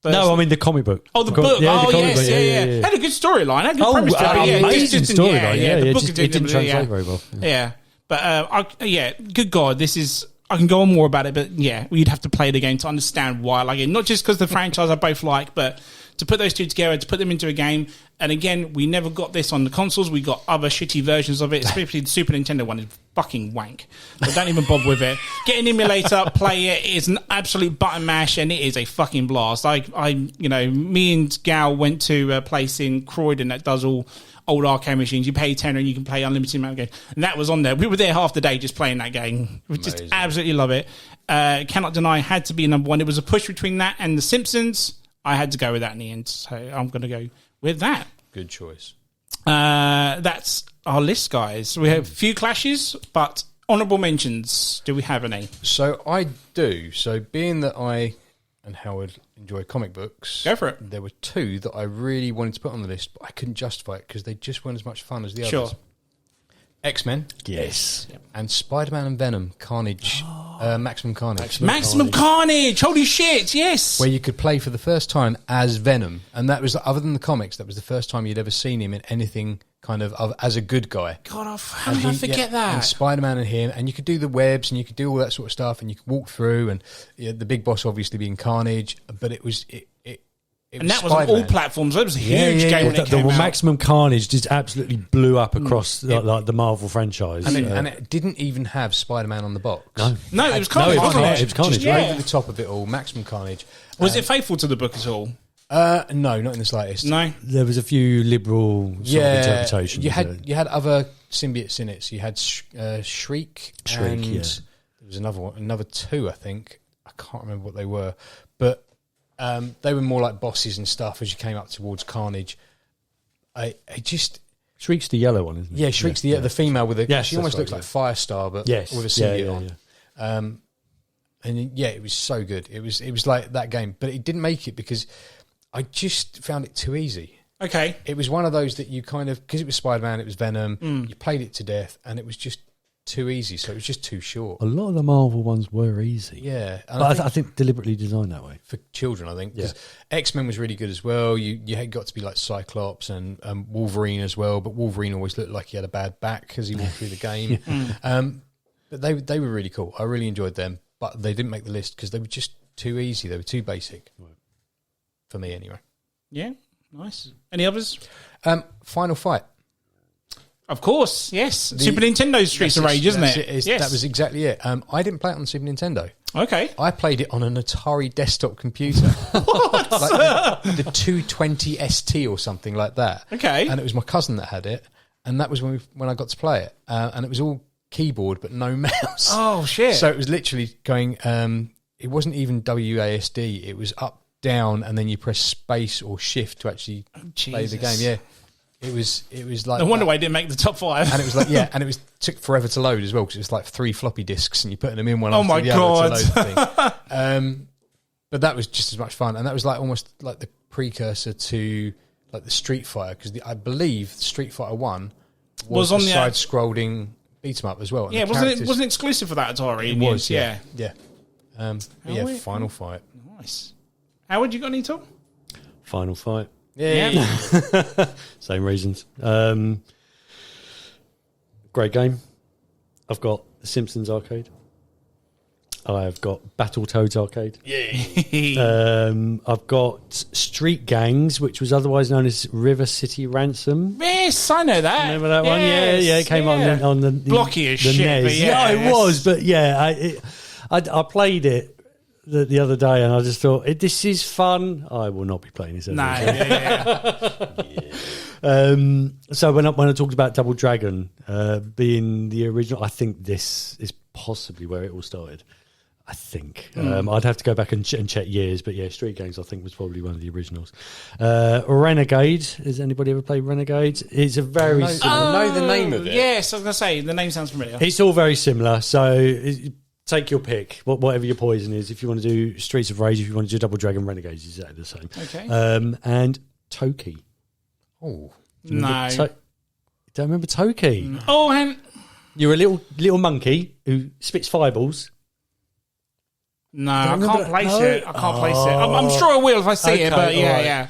But No, I mean the comic book. Oh, the book. Yeah, the Oh, comic yes, book. yeah. Had a good storyline. Had a good premise to it. amazing Just storyline. the book It didn't translate very well. Yeah. But good God, this is. I can go on more about it, but yeah, you'd have to play the game to understand why I like it. Not just because the franchise I both like, but to put those two together, to put them into a game. And again, we never got this on the consoles. We got other shitty versions of it, especially the Super Nintendo one is fucking wank. So don't even bother with it. Get an emulator, play it. It's an absolute button mash, and it is a fucking blast. Me and Gal went to a place in Croydon that does all old arcade machines. You pay £10 and you can play unlimited amount of games. And that was on there. We were there half the day just playing that game. We just absolutely love it. Cannot deny had to be number one. It was a push between that and The Simpsons. I had to go with that in the end. So I'm going to go with that. Good choice. That's our list, guys. We have a few clashes, but honourable mentions. Do we have any? So I do. So being that I and Howard enjoy comic books, go for it. There were two that I really wanted to put on the list, but I couldn't justify it because they just weren't as much fun as the others. X-Men. Yes. And Spider-Man and Venom, Carnage, Maximum Carnage. Maximum Carnage! Holy shit, yes! Where you could play for the first time as Venom. And that was, other than the comics, that was the first time you'd ever seen him in anything kind of as a good guy. God, how did I forget that? And Spider-Man and him, and you could do the webs, and you could do all that sort of stuff, and you could walk through, and the big boss obviously being Carnage, but it was... And that was on all platforms. It was a huge game when it came out. Maximum Carnage just absolutely blew up across like the Marvel franchise. And it didn't even have Spider-Man on the box. No, it was Carnage. It was Carnage. Just over the top of it all, Maximum Carnage. Was it faithful to the book at all? No, not in the slightst. No, there was a few liberal sort of interpretations. You had other symbiotes in it. So you had Shriek, and there was another two, I think. I can't remember what they were, but they were more like bosses and stuff as you came up towards Carnage. I just... Shriek's the yellow one, isn't it? Yeah, Shriek's the female with a... Yes, she almost looks like Firestar, but with a symbiote on. And it was so good. It was like that game, but it didn't make it because I just found it too easy. Okay. It was one of those that you kind of... Because it was Spider-Man, it was Venom, you played it to death, and it was just too easy, so it was just too short. A lot of the Marvel ones were easy. Yeah. But I think deliberately designed that way. For children, I think. Because X-Men was really good as well. You had got to be like Cyclops and Wolverine as well, but Wolverine always looked like he had a bad back as he walked through the game. But they were really cool. I really enjoyed them, but they didn't make the list because they were just too easy. They were too basic. Right. For me, anyway. Yeah, nice. Any others? Final Fight. Of course, yes. Super Nintendo Streets of Rage, isn't it? Yes. That was exactly it. I didn't play it on the Super Nintendo. Okay. I played it on an Atari desktop computer. What? Like the 220 ST or something like that. Okay. And it was my cousin that had it, and that was when I got to play it. And it was all keyboard but no mouse. Oh, shit. So it was literally going... it wasn't even WASD. It was up, down, and then you press space or shift to actually play the game. Yeah. It was like... No wonder why it didn't make the top 5. And it was like, and it took forever to load as well because it was like 3 floppy disks and you're putting them in one after the other to load the thing. But that was just as much fun. And that was like almost like the precursor to like the Street Fighter because I believe Street Fighter 1 was on the side-scrolling beat-em-up as well. Yeah, wasn't it exclusive for that Atari? It was, yeah. Final Fight. Nice. Howard, you got any talk? Final Fight. Yeah. Same reasons. Great game. I've got The Simpsons arcade. I've got Battletoads arcade. Yeah. I've got Street Gangs, which was otherwise known as River City Ransom. Yes, I know that. Remember that one? Yeah, it came on the blocky as shit. NES. But yeah, it was, but I played it the other day, and I just thought, this is fun. I will not be playing this. So when I talked about Double Dragon being the original, I think this is possibly where it all started. I think I'd have to go back and check years, but yeah, Street Gangs I think was probably one of the originals. Renegade. Has anybody ever played Renegade? It's a very I know the name of it. Yes, I was going to say the name sounds familiar. It's all very similar. So. Take your pick, whatever your poison is. If you want to do Streets of Rage, if you want to do Double Dragon, Renegades, it's exactly the same. Okay. And Toki. Oh. No. Don't remember Toki? Oh, and... You're a little monkey who spits fireballs. No, I can't place it. I can't place it. I'm sure I will if I see it, but yeah.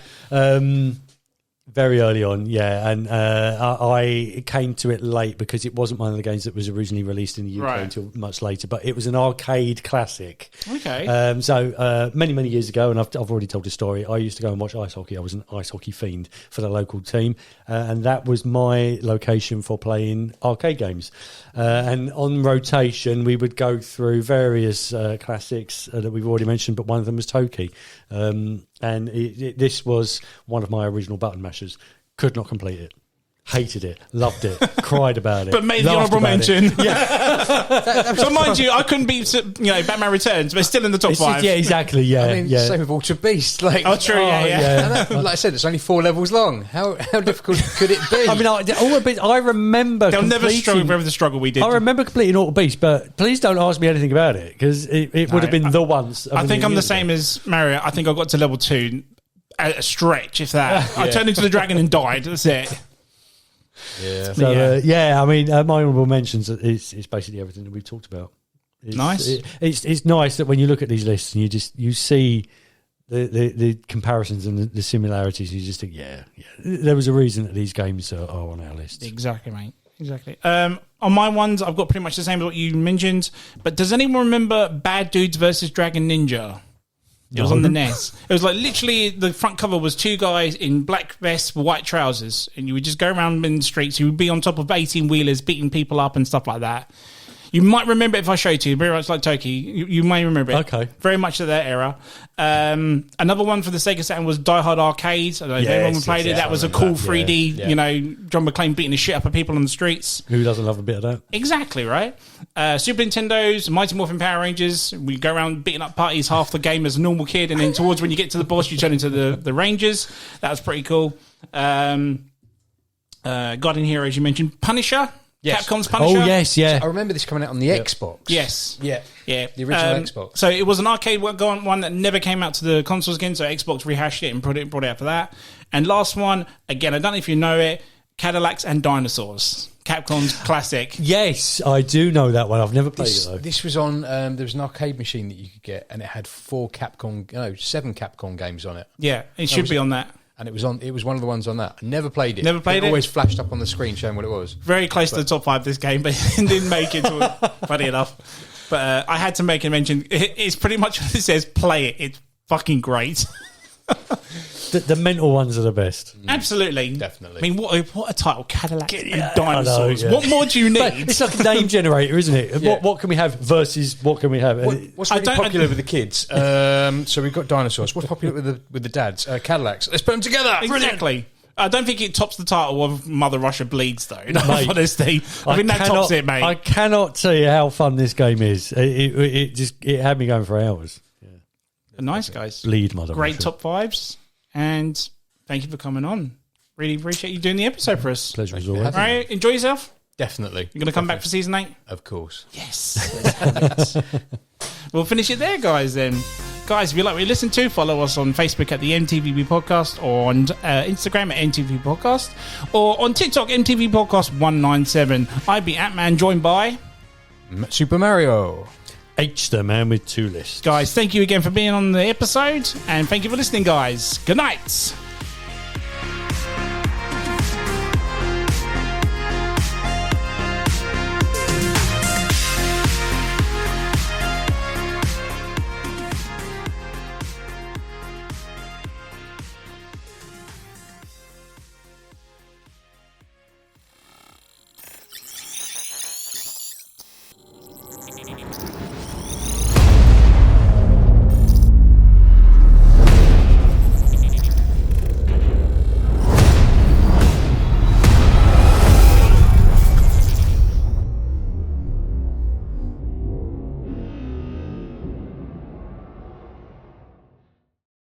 Very early on, yeah, and I came to it late because it wasn't one of the games that was originally released in the UK until much later. But it was an arcade classic. Okay. So many years ago, and I've already told this story. I used to go and watch ice hockey. I was an ice hockey fiend for the local team, and that was my location for playing arcade games. And on rotation, we would go through various classics that we've already mentioned, but one of them was Toki. And this was one of my original button mashers. Could not complete it. Hated it. Loved it. Cried about it. But made the honourable mention. Yeah. So mind you, I couldn't beat Batman Returns, but it's still in the top 5. Yeah, exactly. Yeah, I mean, same with Altered Beast. Like, oh, true. Yeah. And like I said, it's only 4 levels long. How difficult could it be? I mean, I remember. They'll never struggle with the struggle we did. I remember completing Altered Beast, but please don't ask me anything about it because it would have been the once. I think I'm the same as Mario. I think I got to level 2 at a stretch, if that. I turned into the dragon and died. That's it. Yeah. So, I mean, my honourable mentions is basically everything that we've talked about. It's, nice. It's nice that when you look at these lists and you see the comparisons and the similarities, you just think, there was a reason that these games are on our list. Exactly, mate. Exactly. On my ones, I've got pretty much the same as what you mentioned. But does anyone remember Bad Dudes versus Dragon Ninja? It was on the NES. It was like literally the front cover was 2 guys in black vests, white trousers, and you would just go around in the streets. You would be on top of 18-wheelers, beating people up and stuff like that. You might remember it if I showed you. Very much like Toki. You may remember it. Okay. Very much of that era. Another one for the Sega Saturn was Die Hard Arcade. I don't know if anyone played it. That was a cool 3D, John McClane beating the shit up of people on the streets. Who doesn't love a bit of that? Exactly, right? Super Nintendo's Mighty Morphin Power Rangers. We go around beating up parties half the game as a normal kid, and then towards when you get to the boss, you turn into the Rangers. That was pretty cool. Guardian Hero, as you mentioned. Punisher. Yes. Capcom's Punisher. Oh, yes, yeah. I remember this coming out on the Xbox. Yes. Yeah. The original Xbox. So it was an arcade one that never came out to the consoles again, so Xbox rehashed it and brought it out for that. And last one, again, I don't know if you know it, Cadillacs and Dinosaurs. Capcom's classic. Yes, I do know that one. I've never played it, though. This was on, there was an arcade machine that you could get, and it had 7 Capcom games on it. Yeah, it should be on that. And it was one of the ones on that. I never played it. Never played it? Always flashed up on the screen showing what it was. Very close to the top 5 this game, but it didn't make it. Funny enough. But I had to make a mention. It's pretty much what it says, play it. It's fucking great. The mental ones are the best. Absolutely. Definitely. I mean, what a title. Cadillac and Dinosaurs. I know, What more do you need? But it's like a name generator, isn't it? Yeah. What can we have versus what can we have? What's really popular with the kids? So we've got Dinosaurs. What's popular with the dads? Cadillacs. Let's put them together. Exactly. I don't think it tops the title of Mother Russia Bleeds, though. In honesty, I think that tops it, mate. I cannot tell you how fun this game is. It had me going for hours. Yeah. Nice, guys. Bleed, Mother Great Russia. top 5s, and thank you for coming on. Really appreciate you doing the episode for us. Pleasure as always. All right, enjoy yourself. Definitely. You're going to come back for season 8? Of course. Yes. We'll finish it there, guys, then. Guys, if you like what you listen to, follow us on Facebook at the M.T.V.B Podcast, or on Instagram at M.T.V.B Podcast, or on TikTok, M.T.V Podcast 197. I'd be Ant-Man, joined by Super Mario. H the man with 2 lists. Guys, thank you again for being on the episode, and thank you for listening, guys. Good night.